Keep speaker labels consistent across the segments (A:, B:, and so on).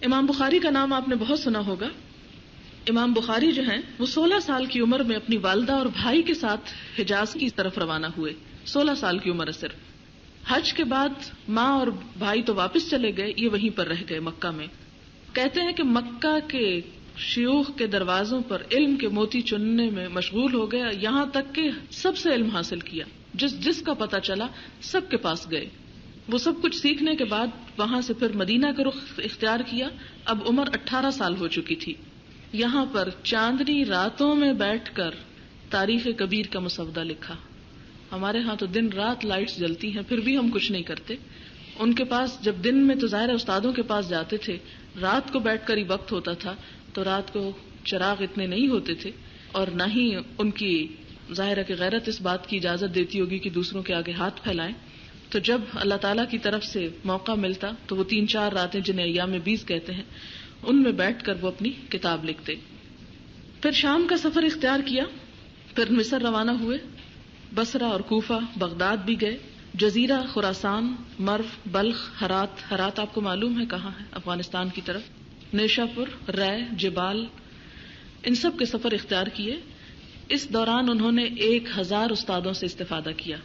A: امام بخاری کا نام آپ نے بہت سنا ہوگا. امام بخاری جو ہیں وہ 16 سال کی عمر میں اپنی والدہ اور بھائی کے ساتھ حجاز کی طرف روانہ ہوئے. 16 سال کی عمر ہے صرف. حج کے بعد ماں اور بھائی تو واپس چلے گئے, یہ وہیں پر رہ گئے مکہ میں. کہتے ہیں کہ مکہ کے شیوخ کے دروازوں پر علم کے موتی چننے میں مشغول ہو گیا, یہاں تک کہ سب سے علم حاصل کیا. جس کا پتہ چلا سب کے پاس گئے. وہ سب کچھ سیکھنے کے بعد وہاں سے پھر مدینہ کا رخ اختیار کیا. اب عمر 18 سال ہو چکی تھی. یہاں پر چاندنی راتوں میں بیٹھ کر تاریخ کبیر کا مسودہ لکھا. ہمارے ہاں تو دن رات لائٹس جلتی ہیں پھر بھی ہم کچھ نہیں کرتے. ان کے پاس جب دن میں تو ظاہر استادوں کے پاس جاتے تھے, رات کو بیٹھ کر ہی وقت ہوتا تھا, تو رات کو چراغ اتنے نہیں ہوتے تھے, اور نہ ہی ان کی ظاہر ہے کہ غیرت اس بات کی اجازت دیتی ہوگی کہ دوسروں کے آگے ہاتھ پھیلائیں. تو جب اللہ تعالیٰ کی طرف سے موقع ملتا تو وہ 3-4 راتیں جنہیں ایام 20 کہتے ہیں, ان میں بیٹھ کر وہ اپنی کتاب لکھتے. پھر شام کا سفر اختیار کیا, پھر مصر روانہ ہوئے. بصرہ اور کوفہ, بغداد بھی گئے. جزیرہ, خراسان, مرو, بلخ, ہرات آپ کو معلوم ہے کہاں ہے, افغانستان کی طرف, نیشا پور, رے, جبال, ان سب کے سفر اختیار کیے. اس دوران انہوں نے 1000 استادوں سے استفادہ کیا.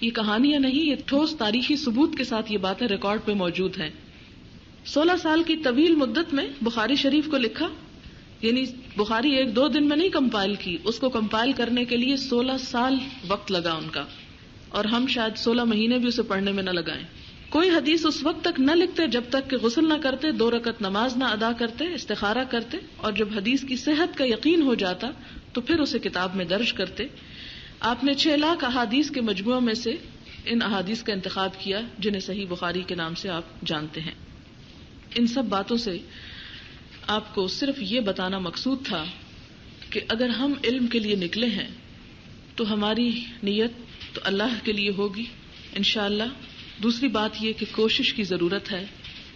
A: یہ کہانیاں نہیں, یہ ٹھوس تاریخی ثبوت کے ساتھ یہ باتیں ریکارڈ پہ موجود ہیں. 16 سال کی طویل مدت میں بخاری شریف کو لکھا, یعنی بخاری 1-2 دن میں نہیں کمپائل کی, اس کو کمپائل کرنے کے لیے 16 سال وقت لگا ان کا, اور ہم شاید 16 مہینے بھی اسے پڑھنے میں نہ لگائیں. کوئی حدیث اس وقت تک نہ لکھتے جب تک کہ غسل نہ کرتے, 2 رکعت نماز نہ ادا کرتے, استخارہ کرتے, اور جب حدیث کی صحت کا یقین ہو جاتا تو پھر اسے کتاب میں درج کرتے. آپ نے 6 لاکھ احادیث کے مجموعوں میں سے ان احادیث کا انتخاب کیا جنہیں صحیح بخاری کے نام سے آپ جانتے ہیں. ان سب باتوں سے آپ کو صرف یہ بتانا مقصود تھا کہ اگر ہم علم کے لیے نکلے ہیں تو ہماری نیت تو اللہ کے لیے ہوگی انشاءاللہ. دوسری بات یہ کہ کوشش کی ضرورت ہے,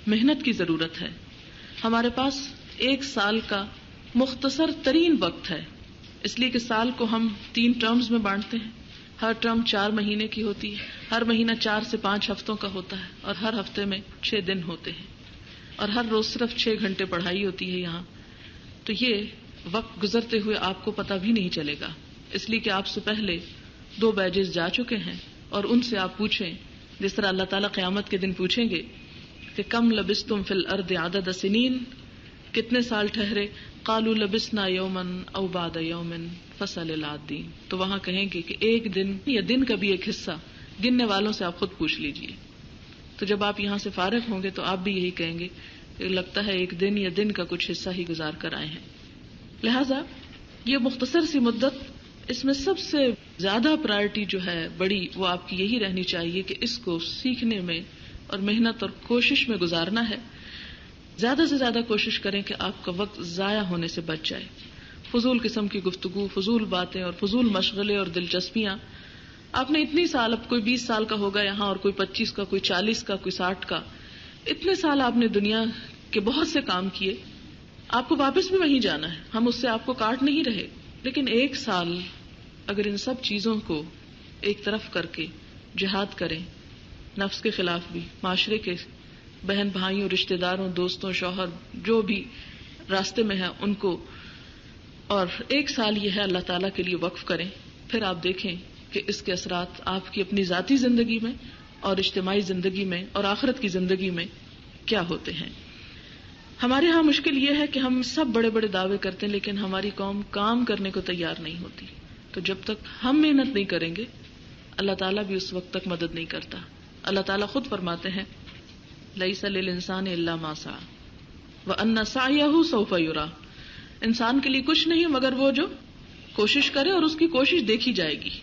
A: محنت کی ضرورت ہے. ہمارے پاس 1 سال کا مختصر ترین وقت ہے, اس لیے کہ سال کو ہم 3 ٹرمز میں بانٹتے ہیں. ہر ٹرم 4 مہینے کی ہوتی ہے, ہر مہینہ 4 سے 5 ہفتوں کا ہوتا ہے, اور ہر ہفتے میں 6 دن ہوتے ہیں, اور ہر روز صرف 6 گھنٹے پڑھائی ہوتی ہے یہاں. تو یہ وقت گزرتے ہوئے آپ کو پتہ بھی نہیں چلے گا, اس لیے کہ آپ سے پہلے 2 بیچز جا چکے ہیں, اور ان سے آپ پوچھیں جس طرح اللہ تعالیٰ قیامت کے دن پوچھیں گے کہ کم لبستم فی الارض عدد سنین, کتنے سال ٹھہرے, قالوا لبسنا یوما او بعد یوم فسل العادین. تو وہاں کہیں گے کہ 1 دن یا دن کا بھی ایک حصہ گننے والوں سے آپ خود پوچھ لیجئے. تو جب آپ یہاں سے فارغ ہوں گے تو آپ بھی یہی کہیں گے کہ لگتا ہے 1 دن یا دن کا کچھ حصہ ہی گزار کر آئے ہیں. لہذا یہ مختصر سی مدت, اس میں سب سے زیادہ پرائرٹی جو ہے بڑی, وہ آپ کی یہی رہنی چاہیے کہ اس کو سیکھنے میں اور محنت اور کوشش میں گزارنا ہے. زیادہ سے زیادہ کوشش کریں کہ آپ کا وقت ضائع ہونے سے بچ جائے. فضول قسم کی گفتگو, فضول باتیں اور فضول مشغلے اور دلچسپیاں. آپ نے اتنی سال, اب کوئی 20 سال کا ہوگا یہاں, اور کوئی 25 کا, کوئی 40 کا, کوئی 60 کا, اتنے سال آپ نے دنیا کے بہت سے کام کیے. آپ کو واپس بھی وہیں جانا ہے, ہم اس سے آپ کو کاٹ نہیں رہے, لیکن 1 سال اگر ان سب چیزوں کو ایک طرف کر کے جہاد کریں, نفس کے خلاف بھی, معاشرے کے بہن بھائیوں, رشتہ داروں, دوستوں, شوہر, جو بھی راستے میں ہیں ان کو, اور 1 سال یہ ہے اللہ تعالیٰ کے لیے وقف کریں, پھر آپ دیکھیں کہ اس کے اثرات آپ کی اپنی ذاتی زندگی میں اور اجتماعی زندگی میں اور آخرت کی زندگی میں کیا ہوتے ہیں. ہمارے ہاں مشکل یہ ہے کہ ہم سب بڑے بڑے دعوے کرتے ہیں لیکن ہماری قوم کام کرنے کو تیار نہیں ہوتی. تو جب تک ہم محنت نہیں کریں گے اللہ تعالیٰ بھی اس وقت تک مدد نہیں کرتا. اللہ تعالیٰ خود فرماتے ہیں لیس للانسان الا ما سعى وان سعيه سوف يرى. انسان کے لیے کچھ نہیں مگر وہ جو کوشش کرے, اور اس کی کوشش دیکھی جائے گی.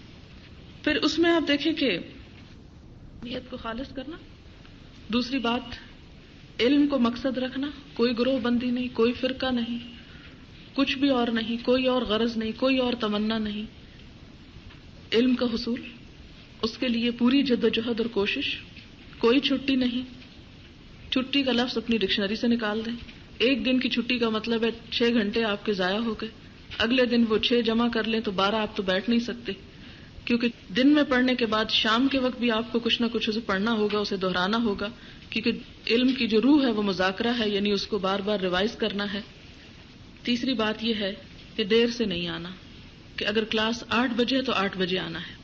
A: پھر اس میں آپ دیکھیں کہ نیت کو خالص کرنا. دوسری بات, علم کو مقصد رکھنا, کوئی گروہ بندی نہیں, کوئی فرقہ نہیں, کچھ بھی اور نہیں, کوئی اور غرض نہیں, کوئی اور تمنا نہیں. علم کا حصول, اس کے لیے پوری جدوجہد اور کوشش, کوئی چھٹی نہیں. چھٹی کا لفظ اپنی ڈکشنری سے نکال دیں. 1 دن کی چھٹی کا مطلب ہے 6 گھنٹے آپ کے ضائع ہو گئے. اگلے دن وہ 6 جمع کر لیں تو 12 آپ تو بیٹھ نہیں سکتے, کیونکہ دن میں پڑھنے کے بعد شام کے وقت بھی آپ کو کچھ نہ کچھ اسے پڑھنا ہوگا, اسے دہرانا ہوگا, کیونکہ علم کی جو روح ہے وہ مذاکرہ ہے، یعنی اس کو بار بار ریوائز کرنا ہے۔ تیسری بات یہ ہے کہ دیر سے نہیں آنا، کہ اگر کلاس 8 بجے ہے تو 8 بجے آنا ہے،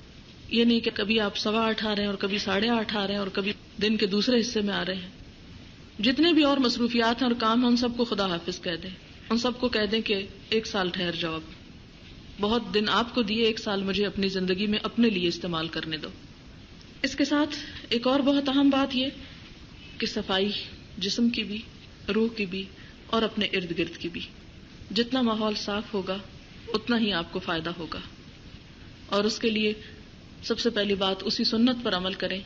A: یہ نہیں کہ کبھی آپ 8:15 آ رہے ہیں اور کبھی 8:30 آ رہے ہیں اور کبھی دن کے دوسرے حصے میں آ رہے ہیں۔ جتنے بھی اور مصروفیات ہیں اور کام ہیں ان سب کو خدا حافظ کہہ دیں، ان سب کو کہہ دیں کہ 1 سال ٹھہر جاؤ، اب بہت دن آپ کو دیے، 1 سال مجھے اپنی زندگی میں اپنے لیے استعمال کرنے دو۔ اس کے ساتھ ایک اور بہت اہم بات یہ کہ صفائی جسم کی بھی، روح کی بھی اور اپنے ارد گرد کی بھی۔ جتنا ماحول صاف ہوگا اتنا ہی آپ کو فائدہ ہوگا، اور اس کے لیے سب سے پہلی بات اسی سنت پر عمل کریں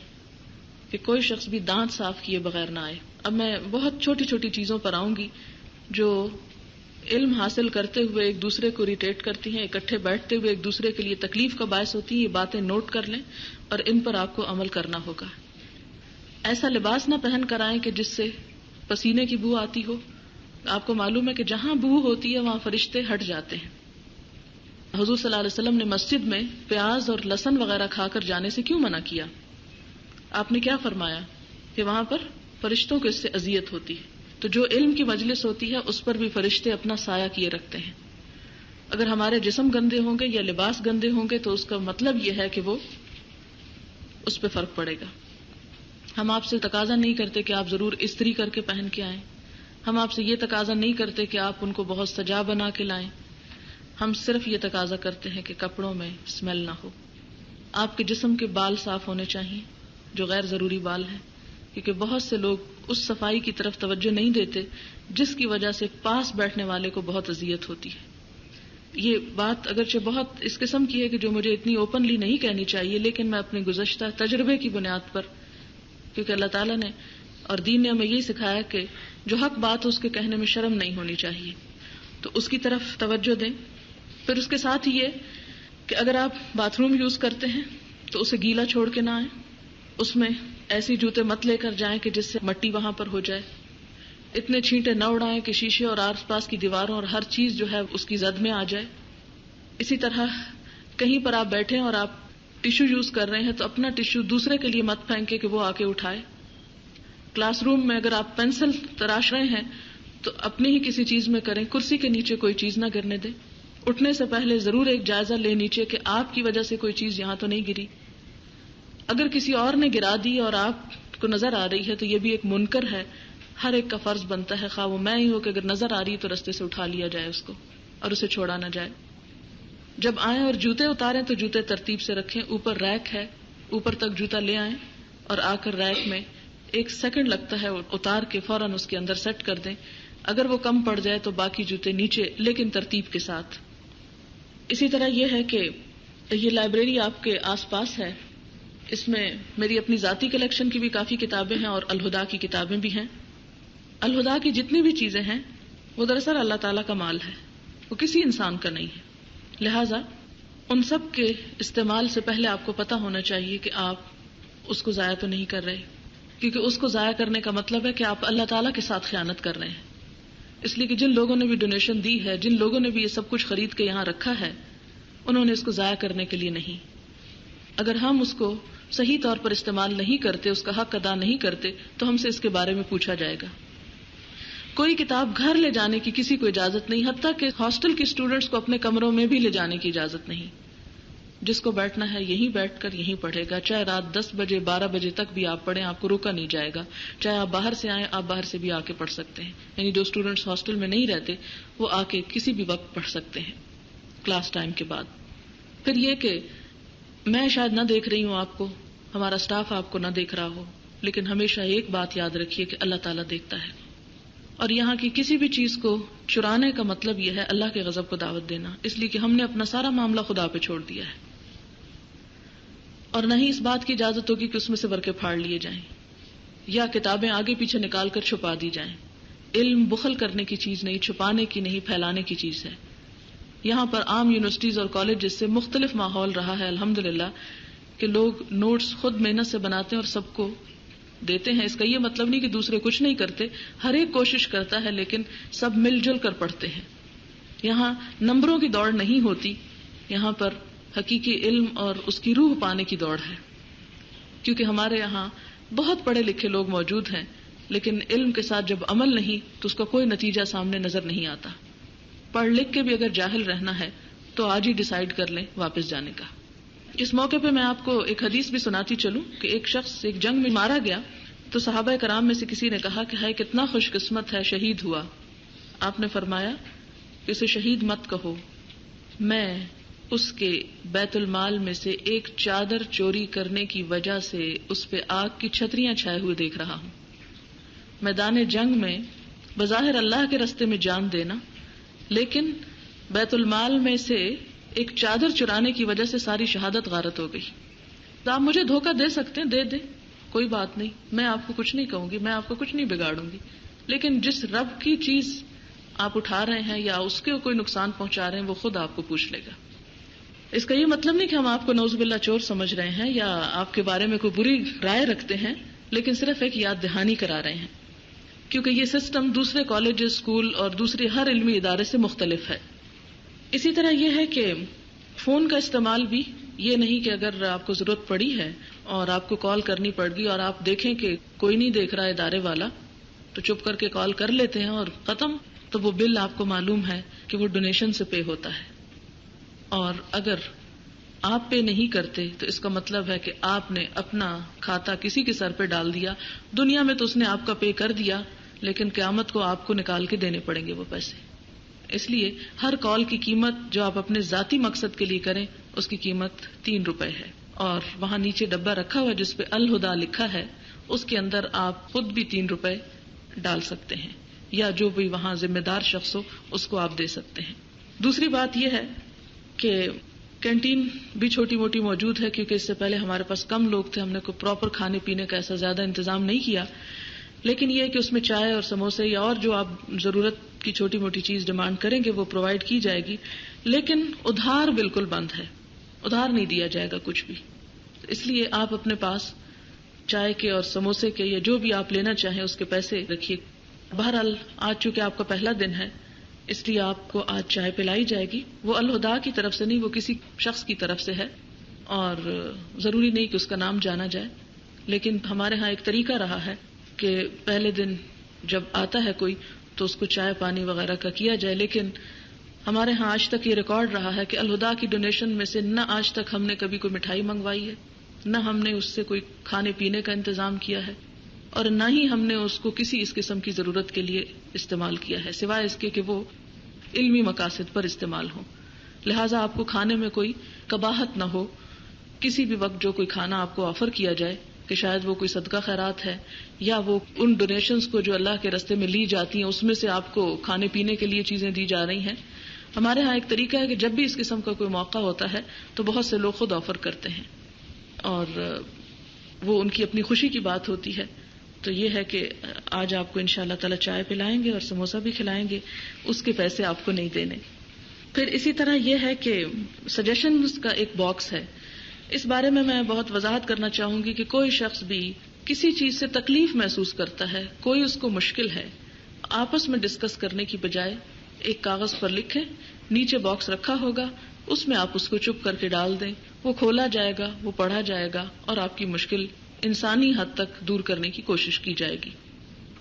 A: کہ کوئی شخص بھی دانت صاف کیے بغیر نہ آئے۔ اب میں بہت چھوٹی چھوٹی چیزوں پر آؤں گی جو علم حاصل کرتے ہوئے ایک دوسرے کو اریٹیٹ کرتی ہیں، اکٹھے بیٹھتے ہوئے ایک دوسرے کے لیے تکلیف کا باعث ہوتی ہیں۔ یہ باتیں نوٹ کر لیں اور ان پر آپ کو عمل کرنا ہوگا۔ ایسا لباس نہ پہن کر آئیں کہ جس سے پسینے کی بو آتی ہو۔ آپ کو معلوم ہے کہ جہاں بو ہوتی ہے وہاں فرشتے ہٹ جاتے ہیں۔ حضور صلی اللہ علیہ وسلم نے مسجد میں پیاز اور لہسن وغیرہ کھا کر جانے سے کیوں منع کیا؟ آپ نے کیا فرمایا کہ وہاں پر فرشتوں کو اس سے اذیت ہوتی ہے۔ تو جو علم کی مجلس ہوتی ہے اس پر بھی فرشتے اپنا سایہ کیے رکھتے ہیں۔ اگر ہمارے جسم گندے ہوں گے یا لباس گندے ہوں گے تو اس کا مطلب یہ ہے کہ وہ اس پہ فرق پڑے گا۔ ہم آپ سے تقاضا نہیں کرتے کہ آپ ضرور استری کر کے پہن کے آئیں، ہم آپ سے یہ تقاضا نہیں کرتے کہ آپ ان کو بہت سجا بنا کے لائیں، ہم صرف یہ تقاضا کرتے ہیں کہ کپڑوں میں اسمیل نہ ہو۔ آپ کے جسم کے بال صاف ہونے چاہیے جو غیر ضروری بال ہیں، کیونکہ بہت سے لوگ اس صفائی کی طرف توجہ نہیں دیتے جس کی وجہ سے پاس بیٹھنے والے کو بہت اذیت ہوتی ہے۔ یہ بات اگرچہ بہت اس قسم کی ہے کہ جو مجھے اتنی اوپنلی نہیں کہنی چاہیے، لیکن میں اپنے گزشتہ تجربے کی بنیاد پر، کیونکہ اللہ تعالیٰ نے اور دین نے ہمیں یہی سکھایا کہ جو حق بات اس کے کہنے میں شرم نہیں ہونی چاہیے، تو اس کی طرف توجہ دیں۔ پھر اس کے ساتھ ہی یہ کہ اگر آپ باتھ روم یوز کرتے ہیں تو اسے گیلا چھوڑ کے نہ آئیں، اس میں ایسی جوتے مت لے کر جائیں کہ جس سے مٹی وہاں پر ہو جائے، اتنے چھینٹے نہ اڑائیں کہ شیشے اور آس پاس کی دیواروں اور ہر چیز جو ہے اس کی زد میں آ جائے۔ اسی طرح کہیں پر آپ بیٹھیں اور آپ ٹشو یوز کر رہے ہیں تو اپنا ٹشو دوسرے کے لیے مت پھینکے کہ وہ آ کے اٹھائے۔ کلاس روم میں اگر آپ پینسل تراش رہے ہیں تو اپنی ہی کسی چیز میں کریں، کرسی کے نیچے کوئی چیز نہ گرنے دیں۔ اٹھنے سے پہلے ضرور ایک جائزہ لیں نیچے کہ آپ کی وجہ سے کوئی چیز یہاں تو نہیں گری۔ اگر کسی اور نے گرا دی اور آپ کو نظر آ رہی ہے تو یہ بھی ایک منکر ہے، ہر ایک کا فرض بنتا ہے، خواہ وہ میں ہی ہو، کہ اگر نظر آ رہی ہے تو رستے سے اٹھا لیا جائے اس کو اور اسے چھوڑا نہ جائے۔ جب آئیں اور جوتے اتاریں تو جوتے ترتیب سے رکھیں، اوپر ریک ہے، اوپر تک جوتا لے آئیں اور آ کر ریک میں 1 سیکنڈ لگتا ہے اتار کے فوراً اس کے اندر سیٹ کر دیں۔ اگر وہ کم پڑ جائے تو باقی جوتے نیچے، لیکن ترتیب کے ساتھ۔ اسی طرح یہ ہے کہ یہ لائبریری آپ کے آس پاس ہے، اس میں میری اپنی ذاتی کلیکشن کی بھی کافی کتابیں ہیں اور الہدا کی کتابیں بھی ہیں۔ الہدا کی جتنی بھی چیزیں ہیں وہ دراصل اللہ تعالیٰ کا مال ہے، وہ کسی انسان کا نہیں ہے، لہذا ان سب کے استعمال سے پہلے آپ کو پتہ ہونا چاہیے کہ آپ اس کو ضائع تو نہیں کر رہے، کیونکہ اس کو ضائع کرنے کا مطلب ہے کہ آپ اللہ تعالیٰ کے ساتھ خیانت کر رہے ہیں۔ اس لیے کہ جن لوگوں نے بھی ڈونیشن دی ہے، جن لوگوں نے بھی یہ سب کچھ خرید کے یہاں رکھا ہے، انہوں نے اس کو ضائع کرنے کے لیے نہیں۔ اگر ہم اس کو صحیح طور پر استعمال نہیں کرتے، اس کا حق ادا نہیں کرتے، تو ہم سے اس کے بارے میں پوچھا جائے گا۔ کوئی کتاب گھر لے جانے کی کسی کو اجازت نہیں، حتیٰ کہ ہاسٹل کے اسٹوڈنٹس کو اپنے کمروں میں بھی لے جانے کی اجازت نہیں۔ جس کو بیٹھنا ہے یہیں بیٹھ کر یہیں پڑھے گا، چاہے رات 10 بجے 12 بجے تک بھی آپ پڑھیں، آپ کو روکا نہیں جائے گا۔ چاہے آپ باہر سے آئیں، آپ باہر سے بھی آ کے پڑھ سکتے ہیں، یعنی جو اسٹوڈنٹس ہاسٹل میں نہیں رہتے وہ آ کے کسی بھی وقت پڑھ سکتے ہیں کلاس ٹائم کے بعد۔ پھر یہ کہ میں شاید نہ دیکھ رہی ہوں آپ کو، ہمارا اسٹاف آپ کو نہ دیکھ رہا ہو، لیکن ہمیشہ ایک بات یاد رکھیے کہ اللہ تعالیٰ دیکھتا ہے، اور یہاں کی کسی بھی چیز کو چرانے کا مطلب یہ ہے اللہ کے غضب کو دعوت دینا، اس لیے کہ ہم نے اپنا سارا معاملہ خدا پہ چھوڑ دیا ہے، اور نہ ہی اس بات کی اجازت ہوگی کہ اس میں سے ورقے پھاڑ لیے جائیں یا کتابیں آگے پیچھے نکال کر چھپا دی جائیں۔ علم بخل کرنے کی چیز نہیں، چھپانے کی نہیں، پھیلانے کی چیز ہے۔ یہاں پر عام یونیورسٹیز اور کالجز سے مختلف ماحول رہا ہے الحمدللہ، کہ لوگ نوٹس خود محنت سے بناتے ہیں اور سب کو دیتے ہیں۔ اس کا یہ مطلب نہیں کہ دوسرے کچھ نہیں کرتے، ہر ایک کوشش کرتا ہے، لیکن سب مل جل کر پڑھتے ہیں۔ یہاں نمبروں کی دوڑ نہیں ہوتی، یہاں پر حقیقی علم اور اس کی روح پانے کی دوڑ ہے، کیونکہ ہمارے یہاں بہت پڑھے لکھے لوگ موجود ہیں، لیکن علم کے ساتھ جب عمل نہیں تو اس کا کوئی نتیجہ سامنے نظر نہیں آتا. پڑھ لکھ کے بھی اگر جاہل رہنا ہے تو آج ہی ڈیسائیڈ کر لیں واپس جانے کا. اس موقع پہ میں آپ کو ایک حدیث بھی سناتی چلوں کہ ایک شخص ایک جنگ میں مارا گیا تو صحابہ کرام میں سے کسی نے کہا کہ ہائے کتنا خوش قسمت ہے، شہید ہوا. آپ نے فرمایا کہ اسے شہید مت کہو، میں اس کے بیت المال میں سے ایک چادر چوری کرنے کی وجہ سے اس پہ آگ کی چھتریاں چھائے ہوئے دیکھ رہا ہوں. میدان جنگ میں بظاہر اللہ کے راستے میں جان دینا، لیکن بیت المال میں سے ایک چادر چرانے کی وجہ سے ساری شہادت غارت ہو گئی. تو آپ مجھے دھوکہ دے سکتے ہیں، دے دیں، کوئی بات نہیں، میں آپ کو کچھ نہیں کہوں گی، میں آپ کو کچھ نہیں بگاڑوں گی، لیکن جس رب کی چیز آپ اٹھا رہے ہیں یا اس کے کوئی نقصان پہنچا رہے ہیں وہ خود آپ کو پوچھ لے گا. اس کا یہ مطلب نہیں کہ ہم آپ کو نعوذ باللہ چور سمجھ رہے ہیں یا آپ کے بارے میں کوئی بری رائے رکھتے ہیں، لیکن صرف ایک یاد دہانی کرا رہے ہیں، کیونکہ یہ سسٹم دوسرے کالج، اسکول اور دوسرے ہر علمی ادارے سے مختلف ہے. اسی طرح یہ ہے کہ فون کا استعمال بھی یہ نہیں کہ اگر آپ کو ضرورت پڑی ہے اور آپ کو کال کرنی پڑ گئی اور آپ دیکھیں کہ کوئی نہیں دیکھ رہا ادارے والا تو چپ کر کے کال کر لیتے ہیں اور ختم. تو وہ بل آپ کو معلوم ہے کہ وہ ڈونیشن سے پے ہوتا ہے، اور اگر آپ پے نہیں کرتے تو اس کا مطلب ہے کہ آپ نے اپنا کھاتا کسی کے سر پہ ڈال دیا. دنیا میں تو اس نے آپ کا پے کر دیا، لیکن قیامت کو آپ کو نکال کے دینے پڑیں گے وہ پیسے. اس لیے ہر کال کی قیمت جو آپ اپنے ذاتی مقصد کے لیے کریں اس کی قیمت 3 روپے ہے، اور وہاں نیچے ڈبہ رکھا ہوا جس پہ الہدا لکھا ہے اس کے اندر آپ خود بھی 3 روپے ڈال سکتے ہیں، یا جو بھی وہاں ذمہ دار شخص ہو اس کو آپ دے سکتے ہیں. دوسری بات یہ ہے کہ کینٹین بھی چھوٹی موٹی موجود ہے، کیونکہ اس سے پہلے ہمارے پاس کم لوگ تھے، ہم نے کوئی پراپر کھانے پینے کا ایسا زیادہ انتظام نہیں کیا، لیکن یہ ہے کہ اس میں چائے اور سموسے یا اور جو آپ ضرورت کی چھوٹی موٹی چیز ڈیمانڈ کریں گے وہ پرووائڈ کی جائے گی، لیکن ادھار بالکل بند ہے، ادھار نہیں دیا جائے گا کچھ بھی. اس لیے آپ اپنے پاس چائے کے اور سموسے کے یا جو بھی آپ لینا چاہیں اس کے پیسے رکھیے. بہرحال آج چونکہ آپ کا پہلا دن ہے اس لیے آپ کو آج چائے پلائی جائے گی، وہ الہدا کی طرف سے نہیں، وہ کسی شخص کی طرف سے ہے، اور ضروری نہیں کہ اس کا نام جانا جائے. لیکن ہمارے ہاں ایک طریقہ رہا ہے کہ پہلے دن جب آتا ہے کوئی تو اس کو چائے پانی وغیرہ کا کیا جائے، لیکن ہمارے ہاں آج تک یہ ریکارڈ رہا ہے کہ الہدا کی ڈونیشن میں سے نہ آج تک ہم نے کبھی کوئی مٹھائی منگوائی ہے، نہ ہم نے اس سے کوئی کھانے پینے کا انتظام کیا ہے، اور نہ ہی ہم نے اس کو کسی اس قسم کی ضرورت کے لیے استعمال کیا ہے، سوائے اس کے کہ وہ علمی مقاصد پر استعمال ہو. لہٰذا آپ کو کھانے میں کوئی قباحت نہ ہو. کسی بھی وقت جو کوئی کھانا آپ کو آفر کیا جائے کہ شاید وہ کوئی صدقہ خیرات ہے یا وہ ان ڈونیشنز کو جو اللہ کے راستے میں لی جاتی ہیں اس میں سے آپ کو کھانے پینے کے لیے چیزیں دی جا رہی ہیں. ہمارے ہاں ایک طریقہ ہے کہ جب بھی اس قسم کا کوئی موقع ہوتا ہے تو بہت سے لوگ خود آفر کرتے ہیں، اور وہ ان کی اپنی خوشی کی بات ہوتی ہے. تو یہ ہے کہ آج آپ کو انشاءاللہ تعالی چائے پلائیں گے اور سموسہ بھی کھلائیں گے، اس کے پیسے آپ کو نہیں دینے. پھر اسی طرح یہ ہے کہ سجیشنز کا ایک باکس ہے، اس بارے میں بہت وضاحت کرنا چاہوں گی کہ کوئی شخص بھی کسی چیز سے تکلیف محسوس کرتا ہے، کوئی اس کو مشکل ہے، آپس میں ڈسکس کرنے کی بجائے ایک کاغذ پر لکھیں، نیچے باکس رکھا ہوگا، اس میں آپ اس کو چپ کر کے ڈال دیں، وہ کھولا جائے گا، وہ پڑھا جائے گا اور آپ کی مشکل انسانی حد تک دور کرنے کی کوشش کی جائے گی.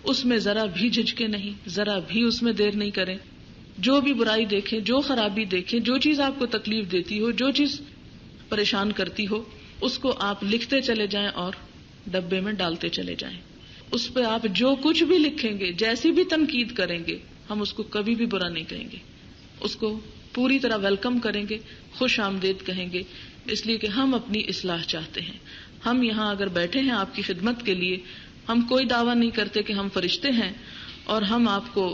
A: اس میں ذرا بھی جھجکے نہیں، ذرا بھی اس میں دیر نہیں کریں. جو بھی برائی دیکھیں، جو خرابی دیکھیں، جو چیز آپ کو تکلیف دیتی ہو، جو چیز پریشان کرتی ہو، اس کو آپ لکھتے چلے جائیں اور ڈبے میں ڈالتے چلے جائیں. اس پہ آپ جو کچھ بھی لکھیں گے، جیسی بھی تنقید کریں گے، ہم اس کو کبھی بھی برا نہیں کہیں گے، اس کو پوری طرح ویلکم کریں گے، خوش آمدید کہیں گے، اس لیے کہ ہم اپنی اصلاح چاہتے ہیں. ہم یہاں اگر بیٹھے ہیں آپ کی خدمت کے لیے، ہم کوئی دعویٰ نہیں کرتے کہ ہم فرشتے ہیں اور ہم آپ کو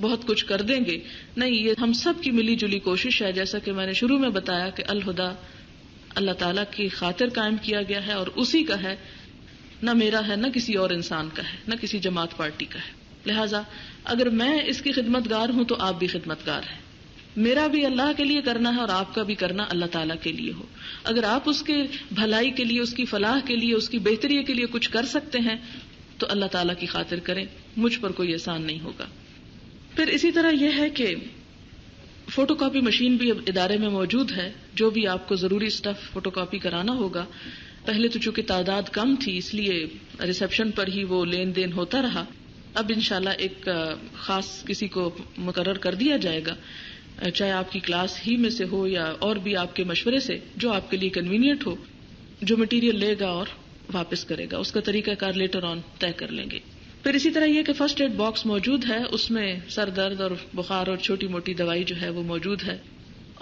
A: بہت کچھ کر دیں گے، نہیں، یہ ہم سب کی ملی جلی کوشش ہے. جیسا کہ میں نے شروع میں بتایا کہ الہدا اللہ تعالیٰ کی خاطر قائم کیا گیا ہے اور اسی کا ہے، نہ میرا ہے، نہ کسی اور انسان کا ہے، نہ کسی جماعت پارٹی کا ہے. لہٰذا اگر میں اس کی خدمت گار ہوں تو آپ بھی خدمت گار ہیں. میرا بھی اللہ کے لیے کرنا ہے اور آپ کا بھی کرنا اللہ تعالیٰ کے لیے ہو. اگر آپ اس کے بھلائی کے لیے، اس کی فلاح کے لیے، اس کی بہتری کے لیے کچھ کر سکتے ہیں تو اللہ تعالیٰ کی خاطر کریں، مجھ پر کوئی احسان نہیں ہوگا. پھر اسی طرح یہ ہے کہ فوٹو کاپی مشین بھی اب ادارے میں موجود ہے. جو بھی آپ کو ضروری سٹف فوٹو کاپی کرانا ہوگا پہلے تو چونکہ تعداد کم تھی اس لیے ریسیپشن پر ہی وہ لین دین ہوتا رہا. اب انشاءاللہ ایک خاص کسی کو مقرر کر دیا جائے گا، چاہے آپ کی کلاس ہی میں سے ہو یا اور بھی آپ کے مشورے سے، جو آپ کے لیے کنوینئنٹ ہو، جو مٹیریل لے گا اور واپس کرے گا. اس کا طریقہ کار لیٹر آن طے کر لیں گے. پھر اسی طرح یہ کہ فرسٹ ایڈ باکس موجود ہے، اس میں سر درد اور بخار اور چھوٹی موٹی دوائی جو ہے وہ موجود ہے،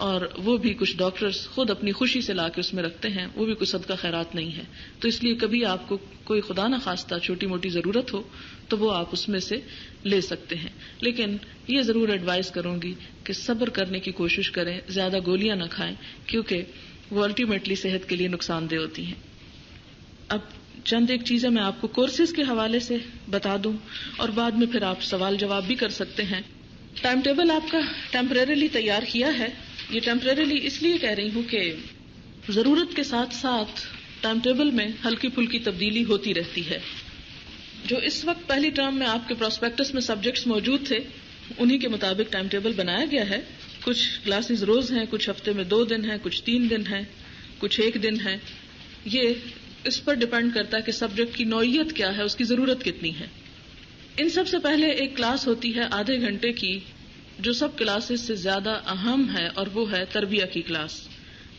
A: اور وہ بھی کچھ ڈاکٹرز خود اپنی خوشی سے لا کے اس میں رکھتے ہیں. وہ بھی کوئی صدقہ خیرات نہیں ہے، تو اس لیے کبھی آپ کو کوئی خدا نہ خواستہ چھوٹی موٹی ضرورت ہو تو وہ آپ اس میں سے لے سکتے ہیں. لیکن یہ ضرور ایڈوائز کروں گی کہ صبر کرنے کی کوشش کریں، زیادہ گولیاں نہ کھائیں، کیونکہ وہ الٹیمیٹلی صحت کے لیے نقصان دہ ہوتی ہیں. اب چند ایک چیزیں میں آپ کو کورسز کے حوالے سے بتا دوں اور بعد میں پھر آپ سوال جواب بھی کر سکتے ہیں. ٹائم ٹیبل آپ کا ٹیمپریریلی تیار کیا ہے. یہ ٹیمپریریلی اس لیے کہہ رہی ہوں کہ ضرورت کے ساتھ ساتھ ٹائم ٹیبل میں ہلکی پھلکی تبدیلی ہوتی رہتی ہے. جو اس وقت پہلی ٹرم میں آپ کے پراسپیکٹس میں سبجیکٹس موجود تھے انہی کے مطابق ٹائم ٹیبل بنایا گیا ہے. کچھ کلاسز روز ہیں، کچھ ہفتے میں 2 دن ہیں، کچھ 3 دن ہیں، کچھ 1 دن ہے. یہ اس پر ڈیپینڈ کرتا ہے کہ سبجیکٹ کی نوعیت کیا ہے، اس کی ضرورت کتنی ہے. ان سب سے پہلے ایک کلاس ہوتی ہے آدھے گھنٹے کی جو سب کلاسز سے زیادہ اہم ہے، اور وہ ہے تربیہ کی کلاس.